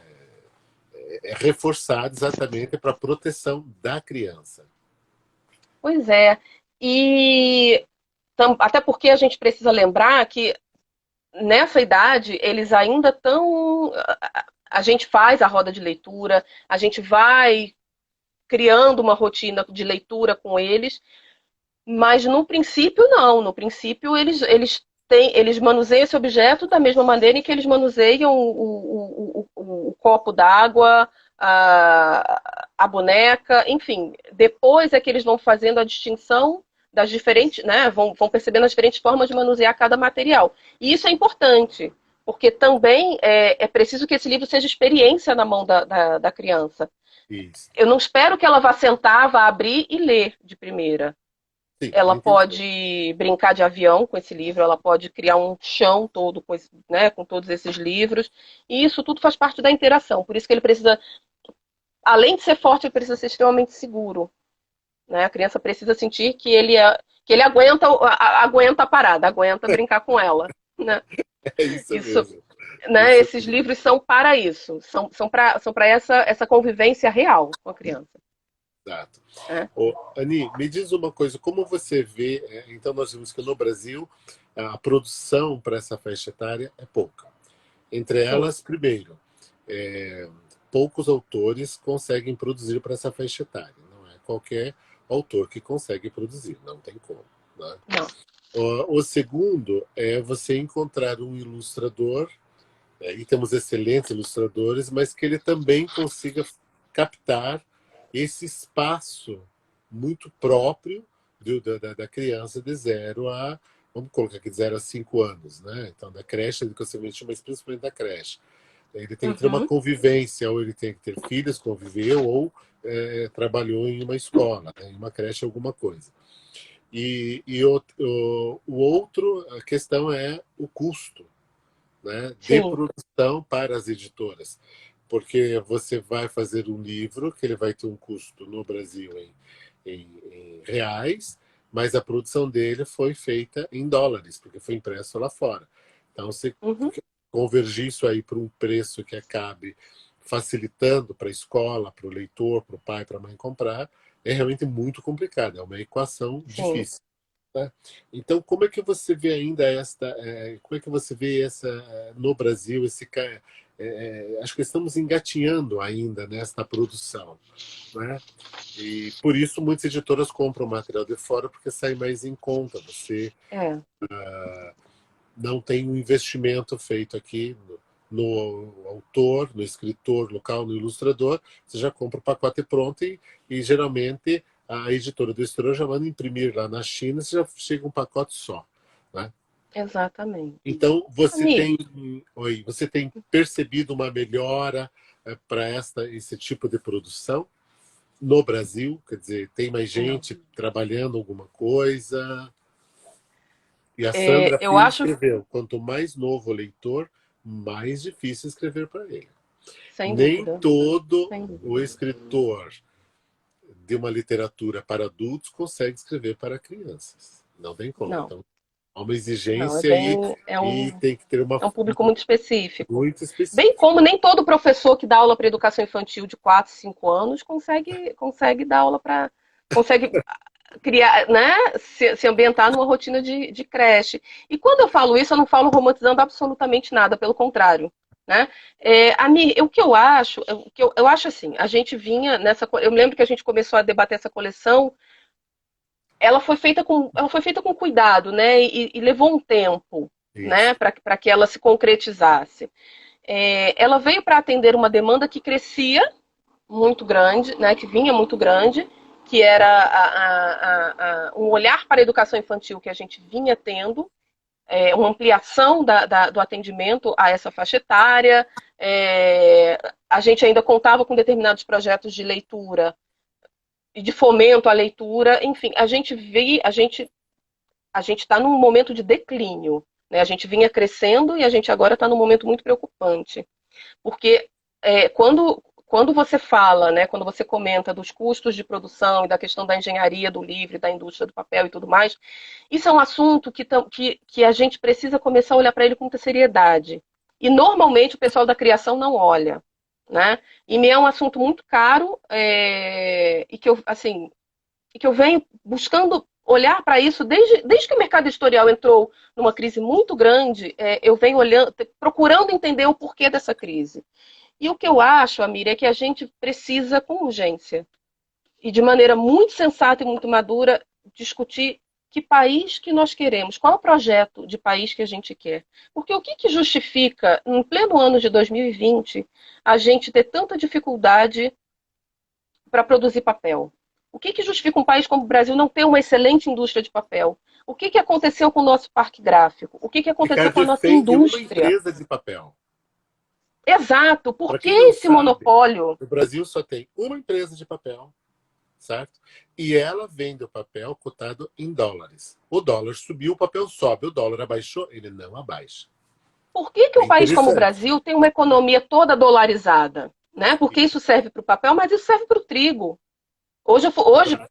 É reforçado exatamente para a proteção da criança. Pois é. E até porque a gente precisa lembrar que nessa idade eles ainda estão. A gente faz a roda de leitura, a gente vai criando uma rotina de leitura com eles, mas no princípio não. No princípio eles manuseiam esse objeto da mesma maneira em que eles manuseiam o copo d'água, a boneca, enfim. Depois é que eles vão fazendo a distinção das diferentes, né? Vão percebendo as diferentes formas de manusear cada material. E isso é importante, porque também é preciso que esse livro seja experiência na mão da criança. Isso. Eu não espero que ela vá sentar, vá abrir e ler de primeira. Sim, Ela muito importante. pode brincar de avião com esse livro, ela pode criar um chão todo com todos esses livros, e isso tudo faz parte da interação. Por isso que ele precisa, além de ser forte, ele precisa ser extremamente seguro. Né? A criança precisa sentir que ele aguenta a parada, aguenta brincar com ela. Né? É isso Isso, mesmo. né? Isso Esses mesmo. livros são para isso, são para essa convivência real com a criança. Exato. Né? Ô, Ani, me diz uma coisa, como você vê, então nós vimos que no Brasil a produção para essa faixa etária é pouca. Entre Sim, elas, primeiro, é, poucos autores conseguem produzir para essa faixa etária. Não é qualquer autor que consegue produzir, não tem como. Né? não. O segundo é você encontrar um ilustrador, e temos excelentes ilustradores, mas que ele também consiga captar esse espaço muito próprio da criança de 0 a, vamos colocar aqui, de 0 a 5 anos, né? Então, da creche, educação infantil, mas principalmente da creche. Ele tem que ter uma Uhum. convivência, ou ele tem que ter filhos, conviveu, ou trabalhou em uma escola, né, em uma creche, alguma coisa. O outro, a questão é o custo, né, de Sim. produção para as editoras. Porque você vai fazer um livro que ele vai ter um custo no Brasil em reais, mas a produção dele foi feita em dólares, porque foi impresso lá fora. Então, você Uhum. convergir isso aí para um preço que acabe facilitando para a escola, para o leitor, para o pai, para a mãe comprar, é realmente muito complicado, é uma equação Sim. difícil. Né? Então, como é que você vê ainda como é que você vê no Brasil, acho que estamos engatinhando ainda nesta produção, né? E por isso muitas editoras compram material de fora porque sai mais em conta. Você É. não tem um investimento feito aqui no autor, no escritor local, no ilustrador, você já compra o pacote pronto e geralmente a editora do exterior já manda imprimir lá na China, você já chega um pacote só, né? Exatamente. Então Amigo, você tem percebido uma melhora para esse tipo de produção no Brasil? Quer dizer, tem mais não. gente trabalhando alguma coisa? E a Sandra Eu Filho acho, escreveu: quanto mais novo o leitor, mais difícil escrever para ele. sem Nem dúvida, todo sem o dúvida. escritor de uma literatura para adultos consegue escrever para crianças. Não tem como. Não, Então, há uma não, exigência aí e tem que ter é um público muito específico. muito Bem específica. como nem todo professor que dá aula para educação infantil de 4, 5 anos consegue dar aula para. Consegue criar, né, se ambientar numa rotina de creche. E quando eu falo isso, eu não falo romantizando absolutamente nada, pelo contrário. Né? O que eu acho, eu acho assim, a gente vinha nessa. Eu me lembro que a gente começou a debater essa coleção, ela foi feita com cuidado, né? E levou um tempo, né, Isso. para que ela se concretizasse. Ela veio para atender uma demanda que crescia muito grande, né, que vinha muito grande, que era um olhar para a educação infantil que a gente vinha tendo, uma ampliação do atendimento a essa faixa etária. A gente ainda contava com determinados projetos de leitura e de fomento à leitura. Enfim, a gente está num momento de declínio. Né? A gente vinha crescendo e a gente agora está num momento muito preocupante. Porque quando você fala, né, quando você comenta dos custos de produção e da questão da engenharia do livro, da indústria do papel e tudo mais, isso é um assunto que a gente precisa começar a olhar para ele com muita seriedade. E normalmente o pessoal da criação não olha. Né? E me é um assunto muito caro e que eu venho buscando olhar para isso desde que o mercado editorial entrou numa crise muito grande, eu venho olhando, procurando entender o porquê dessa crise. E o que eu acho, Amir, é que a gente precisa, com urgência, e de maneira muito sensata e muito madura, discutir que país que nós queremos, qual é o projeto de país que a gente quer. Porque o que justifica, em pleno ano de 2020, a gente ter tanta dificuldade para produzir papel? O que justifica um país como o Brasil não ter uma excelente indústria de papel? O que aconteceu com o nosso parque gráfico? O que Ficar aconteceu com a nossa refém de uma indústria? empresa de papel. Exato. Por Para que quem não esse sabe, monopólio? o Brasil só tem uma empresa de papel, certo? E ela vende o papel cotado em dólares. O dólar subiu, o papel sobe. O dólar abaixou, ele não abaixa. Por que É um país como o interessante. Brasil tem uma economia toda dolarizada? Né? Porque isso serve para o papel, mas isso serve para o trigo. Hoje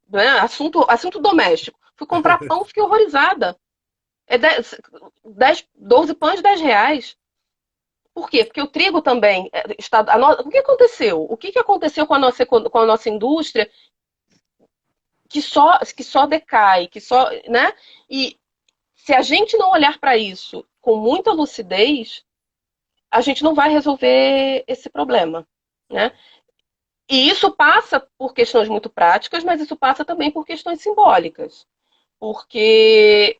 né, assunto doméstico. Fui comprar pão, fiquei horrorizada. 12 pães de R$ 10. Por quê? Porque o trigo também está. O que aconteceu? O que aconteceu com a nossa indústria que só decai, que só. Né? E se a gente não olhar para isso com muita lucidez, a gente não vai resolver esse problema. Né? E isso passa por questões muito práticas, mas isso passa também por questões simbólicas. Porque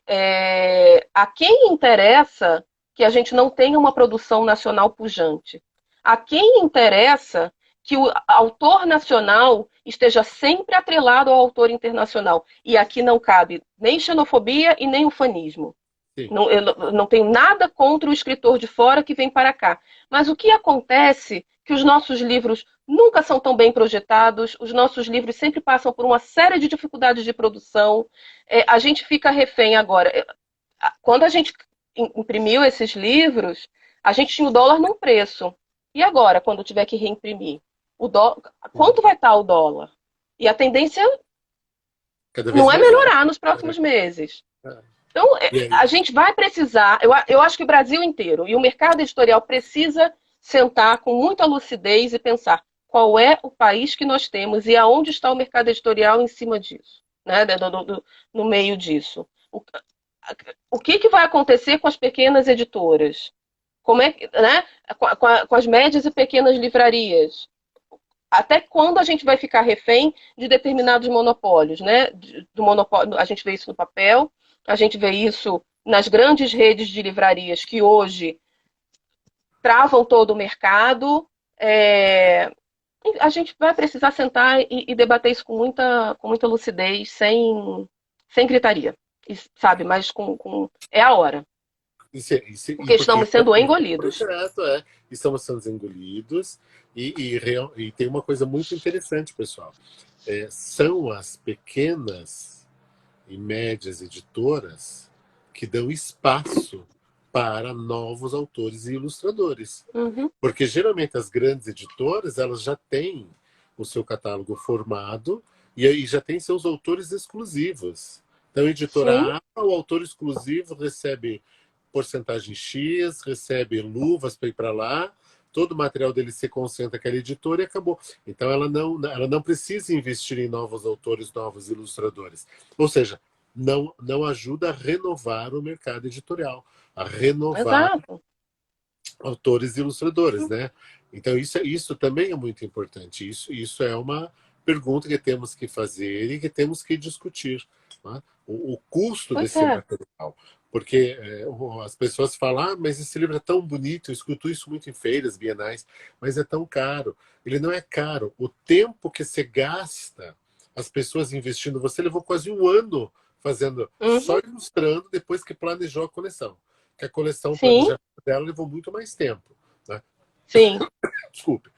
a quem interessa que a gente não tenha uma produção nacional pujante? A quem interessa que o autor nacional esteja sempre atrelado ao autor internacional? E aqui não cabe nem xenofobia e nem ufanismo. sim. Não, não tenho nada contra o escritor de fora que vem para cá. Mas o que acontece que os nossos livros nunca são tão bem projetados, os nossos livros sempre passam por uma série de dificuldades de produção. A gente fica refém agora. Quando a gente imprimiu esses livros, a gente tinha o dólar num preço. E agora, quando tiver que reimprimir? Quanto vai estar o dólar? E a tendência Cada vez não é mais alto. melhorar nos próximos É, meses. é. Então, E a aí, gente vai precisar, eu acho que o Brasil inteiro e o mercado editorial precisa sentar com muita lucidez e pensar qual é o país que nós temos e aonde está o mercado editorial em cima disso, né? No meio disso. O que vai acontecer com as pequenas editoras? Como é que, né? Com as médias e pequenas livrarias? Até quando a gente vai ficar refém de determinados monopólios, né? Do monopólio, a gente vê isso no papel, a gente vê isso nas grandes redes de livrarias que hoje travam todo o mercado. A gente vai precisar sentar e debater isso com muita lucidez, sem gritaria, sabe? Mas é a hora, e porque porque estamos isso é sendo fruto do engolidos. projeto, estamos sendo engolidos, e tem uma coisa muito interessante, pessoal. São as pequenas e médias editoras que dão espaço para novos autores e ilustradores. Uhum. Porque geralmente as grandes editoras, elas já têm o seu catálogo formado e aí já tem seus autores exclusivos. Então, a Sim, editora A, o autor exclusivo recebe porcentagem X, recebe luvas para ir para lá, todo o material dele se concentra naquela editora e acabou. Então, ela não precisa investir em novos autores, novos ilustradores. Ou seja, não ajuda a renovar o mercado editorial, a renovar exato. autores e ilustradores, né? Então isso também é muito importante. Isso é uma pergunta que temos que fazer e que temos que discutir, né? O custo Pois desse é. material, porque as pessoas falam, mas esse livro é tão bonito, eu escuto isso muito em feiras, bienais, mas é tão caro. Ele não é caro. O tempo que você gasta, as pessoas investindo, você levou quase um ano fazendo, só Uhum. ilustrando depois que planejou a coleção. Que a coleção Sim, planejada dela levou muito mais tempo, né? sim, Desculpe.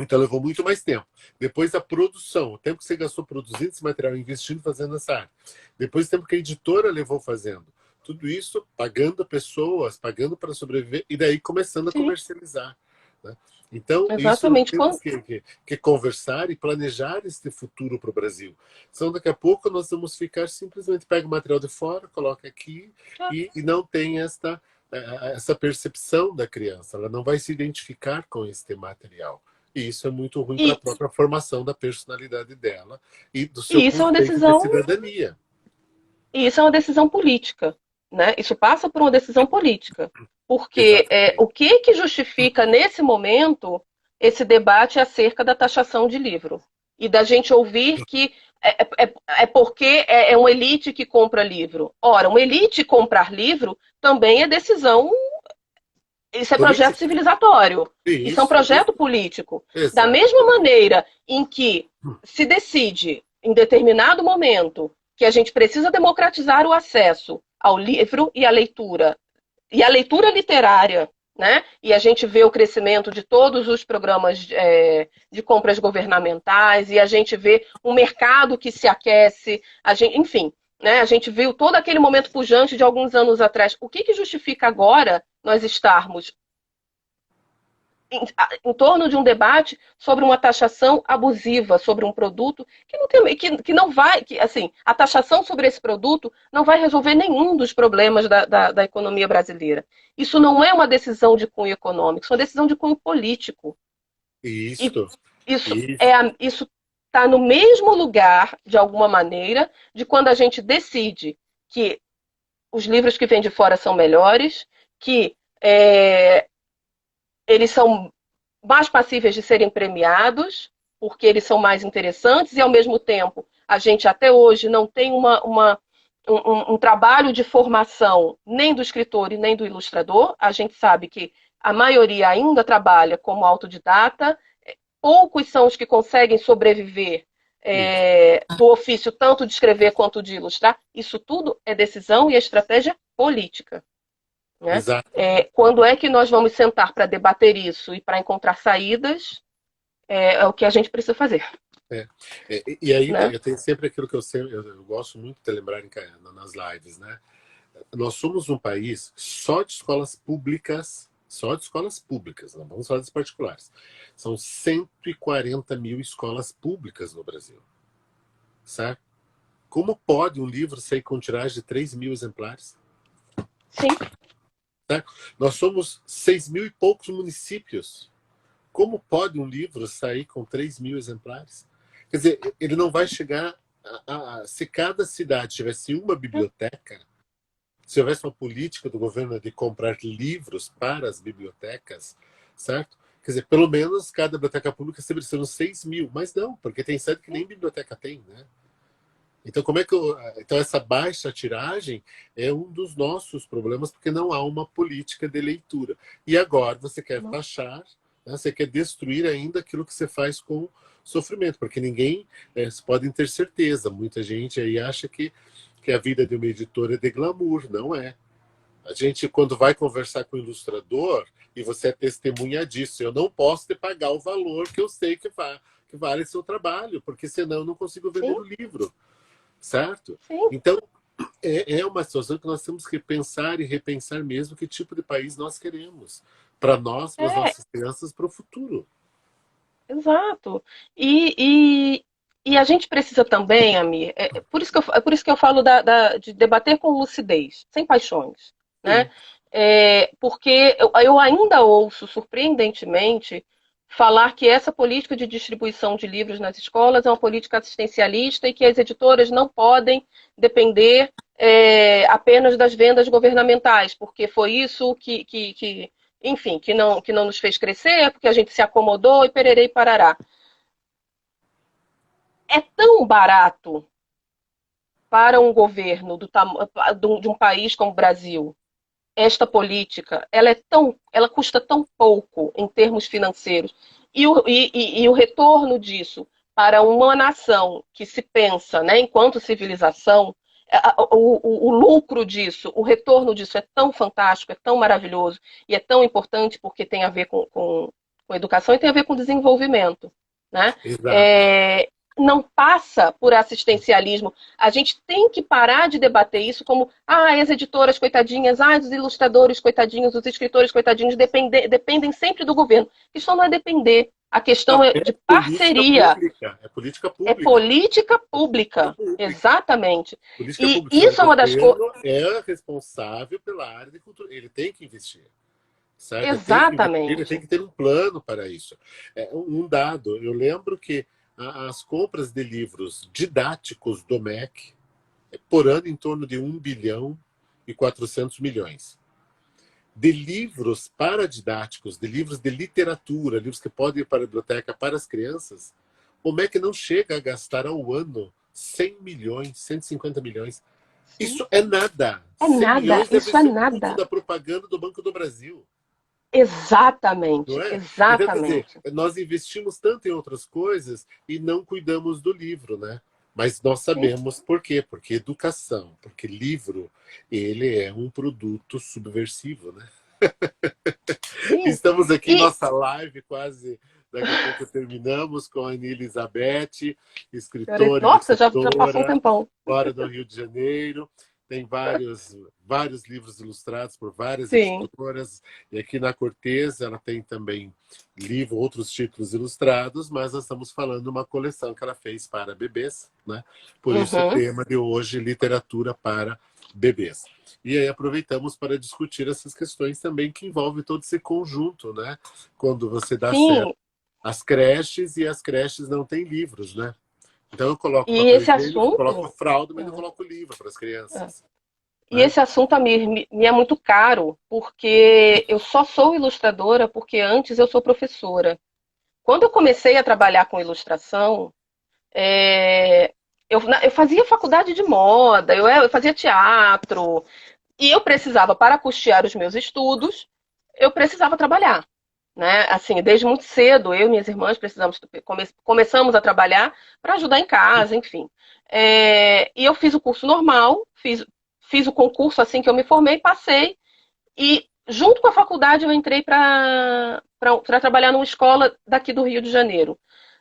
Então levou muito mais tempo. Depois a produção, o tempo que você gastou produzindo esse material, investindo, fazendo essa arte. Depois o tempo que a editora levou fazendo. Tudo isso pagando pessoas, pagando para sobreviver, e daí começando a sim. comercializar, né? Então, isso nós Exatamente. temos que conversar e planejar este futuro para o Brasil. Senão, daqui a pouco, nós vamos ficar simplesmente pega o material de fora, coloca aqui, e não tem essa percepção da criança. Ela não vai se identificar com este material. E isso é muito ruim para a E, própria formação da personalidade dela e do seu e isso é uma conceito de decisão, cidadania. e isso é uma decisão política, né? Isso passa por uma decisão política, porque o Exatamente. que justifica nesse momento esse debate acerca da taxação de livro e da gente ouvir que é porque é uma elite que compra livro. Ora, uma elite comprar livro também é decisão. Isso é projeto Política. civilizatório. Isso é um Isso, projeto político. Da mesma exatamente. maneira em que se decide, em determinado momento, que a gente precisa democratizar o acesso ao livro e a leitura literária, né? E a gente vê o crescimento de todos os programas de compras governamentais, e a gente vê um mercado que se aquece, enfim, né? A gente viu todo aquele momento pujante de alguns anos atrás. O que justifica agora nós estarmos em torno de um debate sobre uma taxação abusiva sobre um produto que não tem, que não vai, que assim, a taxação sobre esse produto não vai resolver nenhum dos problemas da economia brasileira. Isso não é uma decisão de cunho econômico, isso é uma decisão de cunho político. E Isso, isso isso. isso está no mesmo lugar, de alguma maneira, de quando a gente decide que os livros que vêm de fora são melhores, que eles são mais passíveis de serem premiados, porque eles são mais interessantes, e ao mesmo tempo a gente até hoje não tem um trabalho de formação nem do escritor e nem do ilustrador. A gente sabe que a maioria ainda trabalha como autodidata, poucos são os que conseguem sobreviver Isso. do ofício tanto de escrever quanto de ilustrar. Isso tudo é decisão e estratégia política, né? Exato. Quando é que nós vamos sentar para debater isso e para encontrar saídas? É o que a gente precisa fazer, É. E aí né? eu tenho sempre aquilo que eu gosto muito de lembrar nas lives, né? Nós somos um país só de escolas públicas, só de escolas públicas, não vamos falar das particulares. São 140 mil escolas públicas no Brasil, certo? Como pode um livro sair com tiragem de 3 mil exemplares? Sim. Certo? Nós somos 6 mil e poucos municípios. Como pode um livro sair com 3 mil exemplares? Quer dizer, ele não vai chegar se cada cidade tivesse uma biblioteca, se houvesse uma política do governo de comprar livros para as bibliotecas, certo? Quer dizer, pelo menos cada biblioteca pública estabelecendo 6 mil, mas não, porque tem sede que nem biblioteca tem, né? Então, então essa baixa tiragem é um dos nossos problemas, porque não há uma política de leitura. E agora você quer taxar, né? Você quer destruir ainda aquilo que você faz com sofrimento, porque ninguém, vocês podem ter certeza, muita gente aí acha que a vida de uma editora é de glamour, não é. A gente, quando vai conversar com o ilustrador, e você é testemunha disso, eu não posso te pagar o valor que eu sei que vale seu trabalho, porque senão eu não consigo vender Sim, o livro, certo? sim. Então, é uma situação que nós temos que pensar e repensar mesmo que tipo de país nós queremos, para nós, para as É, nossas crianças, para o futuro. exato. E a gente precisa também, Amir, é por isso que eu falo de debater com lucidez, sem paixões, né? Sim. Porque eu ainda ouço, surpreendentemente, falar que essa política de distribuição de livros nas escolas é uma política assistencialista e que as editoras não podem depender apenas das vendas governamentais, porque foi isso enfim, que não nos fez crescer, porque a gente se acomodou e pererei e parará. É tão barato para um governo de um país como o Brasil, esta política, ela custa tão pouco em termos financeiros, e o retorno disso para uma nação que se pensa, né, enquanto civilização, o lucro disso, o retorno disso é tão fantástico, é tão maravilhoso e é tão importante porque tem a ver com educação e tem a ver com desenvolvimento, né? Exato. Não passa por assistencialismo. A gente tem que parar de debater isso como as editoras coitadinhas, os ilustradores coitadinhos, os escritores coitadinhos dependem sempre do governo. Isso não é depender. A questão Não, é é de política parceria. pública. É política É pública. política Política pública. pública. Exatamente. Política E pública. O isso é uma das coisas. governo é responsável pela área de cultura. Ele tem que investir. Certo? Ele tem que investir, ele tem Exatamente. que ter um plano para isso. Um dado, eu lembro que as compras de livros didáticos do MEC por ano em torno de 1,4 bilhão. De livros paradidáticos, de livros de literatura, livros que podem ir para a biblioteca para as crianças, o MEC não chega a gastar ao ano 100 milhões, 150 milhões. Sim. Isso é nada. É 100 nada. milhões deve Isso é ser o custo nada. da propaganda do Banco do Brasil. Não Exatamente. é? Então, quer dizer, Exatamente. nós investimos tanto em outras coisas e não cuidamos do livro, né? Mas nós Sim. sabemos por quê? Porque educação, porque livro, ele é um produto subversivo, né? Sim. Estamos aqui em E nossa live quase, daqui a pouco terminamos com a Ani Elizabeth, escritora, nossa, já passou um ilustradora, tempão. fora do Rio de Janeiro. Tem vários livros ilustrados por várias Sim. editoras. E aqui na Cortez ela tem também outros títulos ilustrados, mas nós estamos falando de uma coleção que ela fez para bebês, né? Por isso o Uhum. tema de hoje, literatura para bebês. E aí aproveitamos para discutir essas questões também que envolvem todo esse conjunto, né? Quando você dá certo Sim. às creches e as creches não têm livros, né? Então eu coloco E papel esse higiênico, coloco assunto. fralda, mas não coloco livro para as É. crianças. E Né? esse assunto, Amir, me é muito caro, porque eu só sou ilustradora porque antes eu sou professora. Quando eu comecei a trabalhar com ilustração, é, eu fazia faculdade de moda, eu fazia teatro, e eu precisava, para custear os meus estudos, eu precisava trabalhar. Né? Assim, desde muito cedo, eu e minhas irmãs começamos a trabalhar para ajudar em casa, enfim. E eu fiz o curso normal, fiz o concurso assim que eu me formei, passei, e junto com a faculdade eu entrei para trabalhar numa escola daqui do Rio de Janeiro.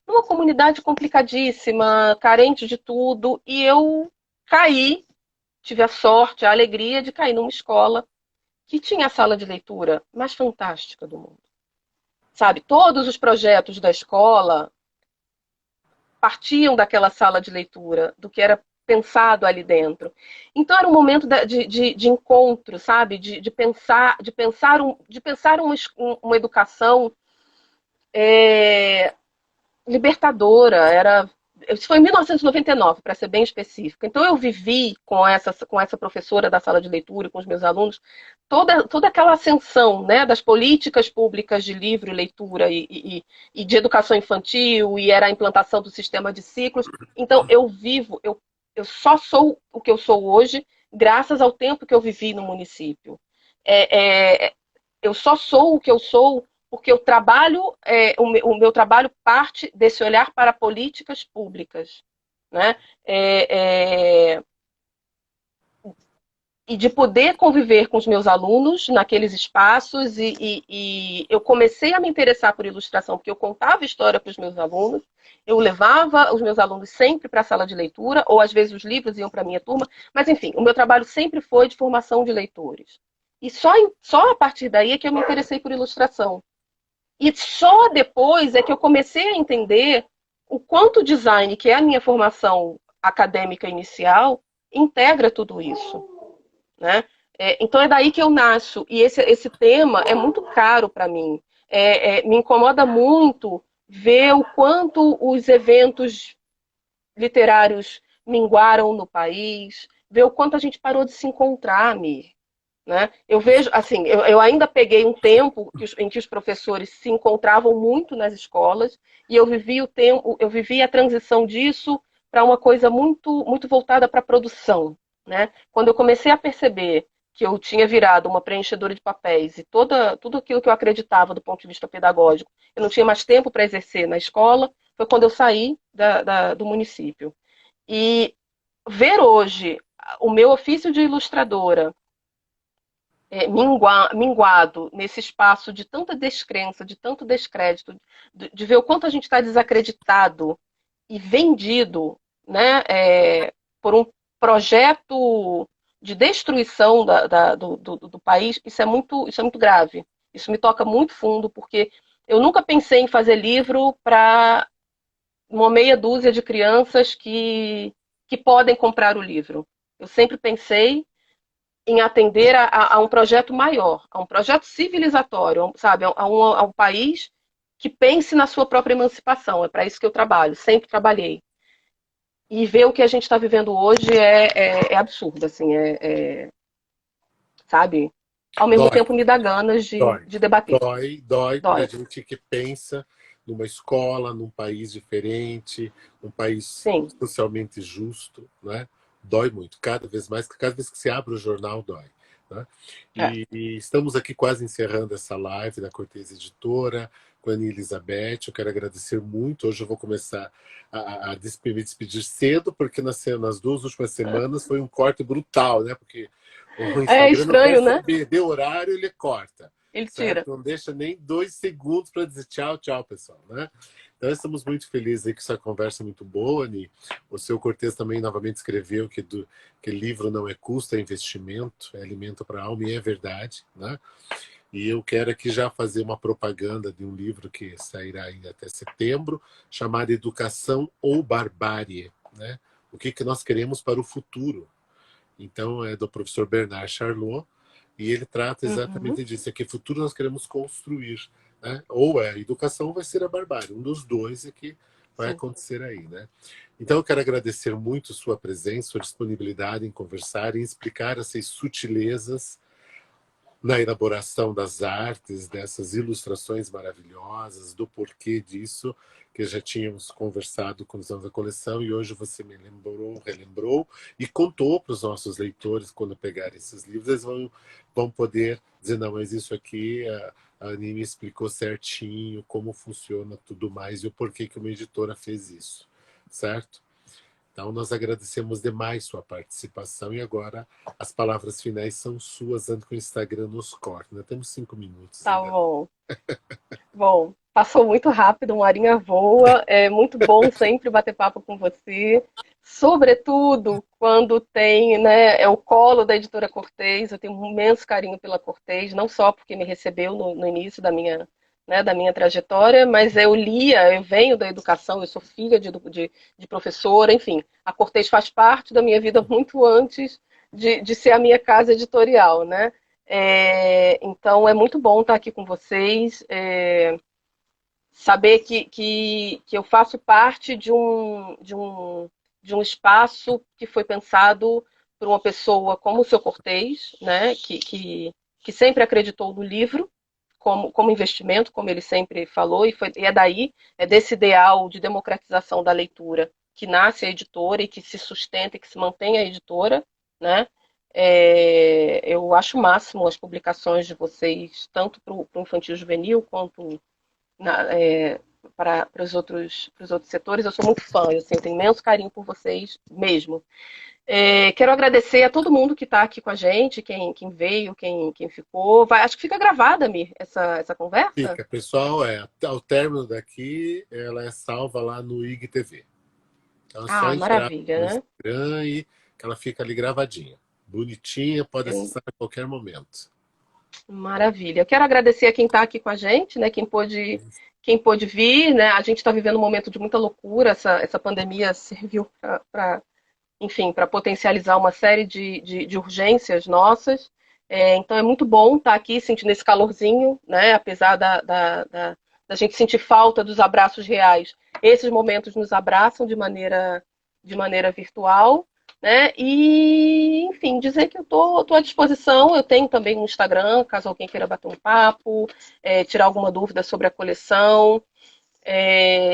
Numa comunidade complicadíssima, carente de tudo, e eu caí, tive a sorte, a alegria de cair numa escola que tinha a sala de leitura mais fantástica do mundo. Sabe, todos os projetos da escola partiam daquela sala de leitura, do que era pensado ali dentro. Então era um momento de encontro, sabe? De pensar uma educação é, libertadora. Isso foi em 1999, para ser bem específico. Então eu vivi com essa professora da sala de leitura, com os meus alunos, toda aquela ascensão, né, das políticas públicas de livro, leitura e de educação infantil, e era a implantação do sistema de ciclos. Então eu só sou o que eu sou hoje graças ao tempo que eu vivi no município. É, é, eu só sou o que eu sou porque eu trabalho, o meu trabalho parte desse olhar para políticas públicas, né? É, é, e de poder conviver com os meus alunos naqueles espaços, e eu comecei a me interessar por ilustração porque eu contava história para os meus alunos, eu levava os meus alunos sempre para a sala de leitura, ou às vezes os livros iam para a minha turma, mas enfim, o meu trabalho sempre foi de formação de leitores. E só a partir daí é que eu me interessei por ilustração. E só depois é que eu comecei a entender o quanto o design, que é a minha formação acadêmica inicial, integra tudo isso, né? Então é daí que eu nasço. E esse tema é muito caro para mim. Me incomoda muito ver o quanto os eventos literários minguaram no país, ver o quanto a gente parou de se encontrar, Mir. Né? Eu vejo, assim, eu ainda peguei um tempo em que os professores se encontravam muito nas escolas, e eu vivi a transição disso para uma coisa muito, muito voltada para a produção. Né? Quando eu comecei a perceber que eu tinha virado uma preenchedora de papéis e tudo aquilo que eu acreditava do ponto de vista pedagógico, eu não tinha mais tempo para exercer na escola, foi quando eu saí do município. E ver hoje o meu ofício de ilustradora minguado nesse espaço de tanta descrença, de tanto descrédito, de ver o quanto a gente está desacreditado e vendido, né, por um projeto de destruição do país, isso é muito grave. Isso me toca muito fundo, porque eu nunca pensei em fazer livro para uma meia dúzia de crianças que podem comprar o livro. Eu sempre pensei em atender a um projeto maior, a um projeto civilizatório, sabe? A um país que pense na sua própria emancipação. É para isso que eu trabalho, sempre trabalhei. E ver o que a gente está vivendo hoje é absurdo, assim, sabe? Ao mesmo Dói, tempo me dá ganas de, dói. de debater. Dói pra Dói. gente que pensa numa escola, num país diferente, um país Sim. socialmente justo, né? Dói muito, cada vez mais, cada vez que se abre o jornal, dói. Né? É. E estamos aqui quase encerrando essa live da Cortez Editora com a Ana Elizabeth. Eu quero agradecer muito. Hoje eu vou começar me despedir cedo, porque nas 2 últimas semanas foi um corte brutal, né? Porque o É Instagram não quer estranho, né? saber, deu horário, ele corta. Ele Certo? tira. Não deixa nem 2 segundos para dizer tchau, tchau, pessoal. Né? Então, estamos muito felizes aí com essa conversa muito boa, Ani. O seu Cortez também novamente escreveu que livro não é custo, é investimento, é alimento para a alma, e é verdade. Né? E eu quero aqui já fazer uma propaganda de um livro que sairá ainda até setembro, chamado Educação ou Barbárie. Né? O que nós queremos para o futuro. Então, é do professor Bernard Charlot, e ele trata Uhum. exatamente disso. É que futuro nós queremos construir. Né? Ou a educação vai ser a barbárie. Um dos dois é que vai Sim. acontecer aí. Né? Então, eu quero agradecer muito sua presença, sua disponibilidade em conversar, em explicar essas sutilezas na elaboração das artes, dessas ilustrações maravilhosas, do porquê disso, que já tínhamos conversado quando estamos na coleção, e hoje você me relembrou e contou para os nossos leitores, quando pegarem esses livros, eles vão poder dizer, não, mas isso aqui a Aninha me explicou certinho como funciona tudo mais e o porquê que uma editora fez isso, certo? Então, nós agradecemos demais sua participação e agora as palavras finais são suas, antes que o Instagram nos corte. Nós temos 5 minutos Tá ainda. bom. Bom, passou muito rápido, uma horinha voa. É muito bom sempre bater papo com você. Sobretudo quando tem, né, é o colo da editora Cortez. Eu tenho um imenso carinho pela Cortez, não só porque me recebeu no início da minha trajetória, mas eu venho da educação, eu sou filha de professora, enfim. A Cortez faz parte da minha vida muito antes de ser a minha casa editorial, né? Então é muito bom estar aqui com vocês, saber que eu faço parte de um espaço que foi pensado por uma pessoa como o seu Cortez, né, que sempre acreditou no livro como investimento, como ele sempre falou, e é daí, é desse ideal de democratização da leitura que nasce a editora e que se sustenta e que se mantém a editora, né? Eu acho o máximo as publicações de vocês, tanto para o infantil juvenil quanto para os outros setores. Eu sou muito fã, eu tenho imenso carinho por vocês mesmo. Quero agradecer a todo mundo que está aqui com a gente, quem veio, quem ficou. Acho que fica gravada, Mir, essa conversa? Fica, pessoal, ao término daqui, ela é salva lá no IGTV. Então é só entrar Maravilha, no né? Instagram e que ela fica ali gravadinha. Bonitinha, pode Eu- acessar a qualquer momento. Maravilha. Eu quero agradecer a quem está aqui com a gente, né? Quem pôde vir, né? A gente está vivendo um momento de muita loucura. Essa pandemia serviu para enfim, para potencializar uma série de urgências nossas. Então é muito bom estar aqui sentindo esse calorzinho, né? Apesar da gente sentir falta dos abraços reais. Esses momentos nos abraçam de maneira virtual. Né? E, enfim, dizer que eu tô à disposição. Eu tenho também um Instagram, caso alguém queira bater um papo, tirar alguma dúvida sobre a coleção.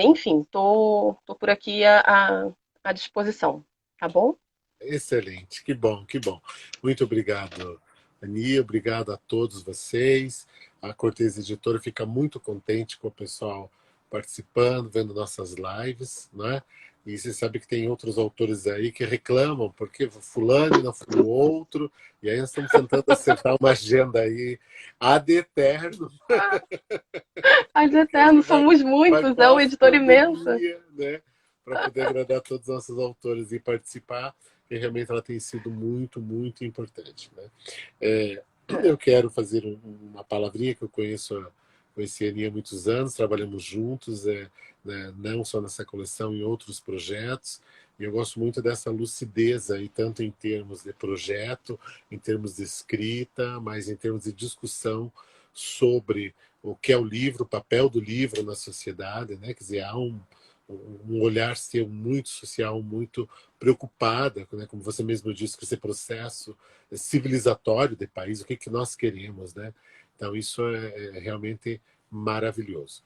Enfim, tô por aqui à disposição. Tá bom? Excelente, que bom, que bom. Muito obrigado, Ani, obrigado a todos vocês. A Cortez Editora fica muito contente com o pessoal participando, vendo nossas lives, né? E você sabe que tem outros autores aí que reclamam porque fulano e não foi o outro, e aí nós estamos tentando acertar uma agenda aí ad eterno. As Eternos somos Vai muitos, é um editor imenso. pós-pandemia, né? Para poder agradar todos os nossos autores e participar, e realmente ela tem sido muito, muito importante. Né? Eu quero fazer uma palavrinha que eu conheci a Aninha há muitos anos, trabalhamos juntos, né, não só nessa coleção, em outros projetos, e eu gosto muito dessa lucidez aí, tanto em termos de projeto, em termos de escrita, mas em termos de discussão sobre o que é o livro, o papel do livro na sociedade, né? Quer dizer, há um olhar seu muito social, muito preocupada, né? Como você mesmo disse, com esse processo civilizatório do país, o que nós queremos, né? Então, isso é realmente maravilhoso.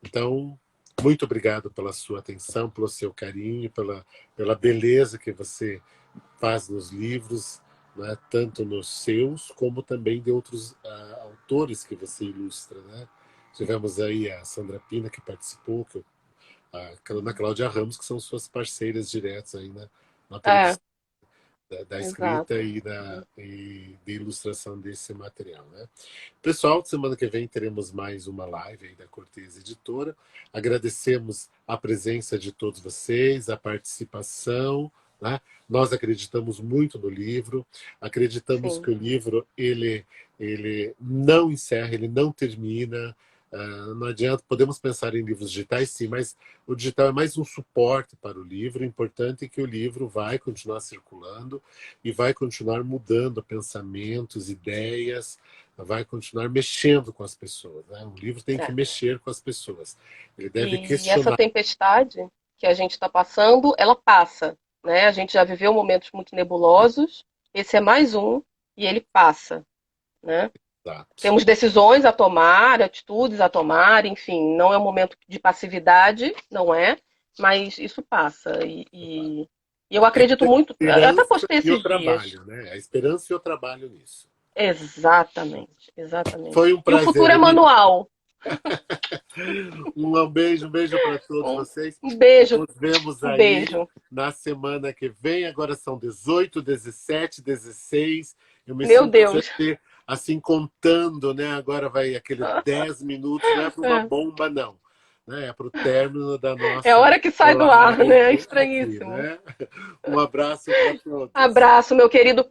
Então, muito obrigado pela sua atenção, pelo seu carinho, pela beleza que você faz nos livros, né? Tanto nos seus, como também de outros autores que você ilustra. Né? Tivemos aí a Sandra Pina, que participou, a Ana Cláudia Ramos, que são suas parceiras diretas aí na É, produção da escrita exato. e de ilustração desse material. Né? Pessoal, semana que vem teremos mais uma live aí da Cortez Editora. Agradecemos a presença de todos vocês, a participação. Né? Nós acreditamos muito no livro, acreditamos Sim. que o livro ele não encerra, ele não termina. Não adianta, podemos pensar em livros digitais, sim, mas o digital é mais um suporte para o livro. O importante é que o livro vai continuar circulando e vai continuar mudando pensamentos, ideias, vai continuar mexendo com as pessoas. Né? O livro tem que É. mexer com as pessoas. Ele deve E essa questionar. tempestade que a gente está passando, ela passa, né? A gente já viveu momentos muito nebulosos, esse é mais um, e ele passa, né? Exato. Temos decisões a tomar, atitudes a tomar, enfim, não é um momento de passividade, não é, mas isso passa. E eu A acredito muito, eu até esperança postei e o esses dias. trabalho, né? A esperança e o trabalho nisso. Exatamente, exatamente. Foi um E o futuro prazer, é Ani. manual. Um beijo para todos Um, vocês. um beijo, Nos vemos um aí beijo. na semana que vem. Agora são 18, 17, 16. Eu me Meu sinto Deus. assim contando, né? Agora vai aquele 10 minutos, não é para uma É, bomba, não. Né? É para o término da é a nossa hora que sai do ar, né? É live aqui, estranhíssimo. né? Um abraço para todos. Abraço, meu querido.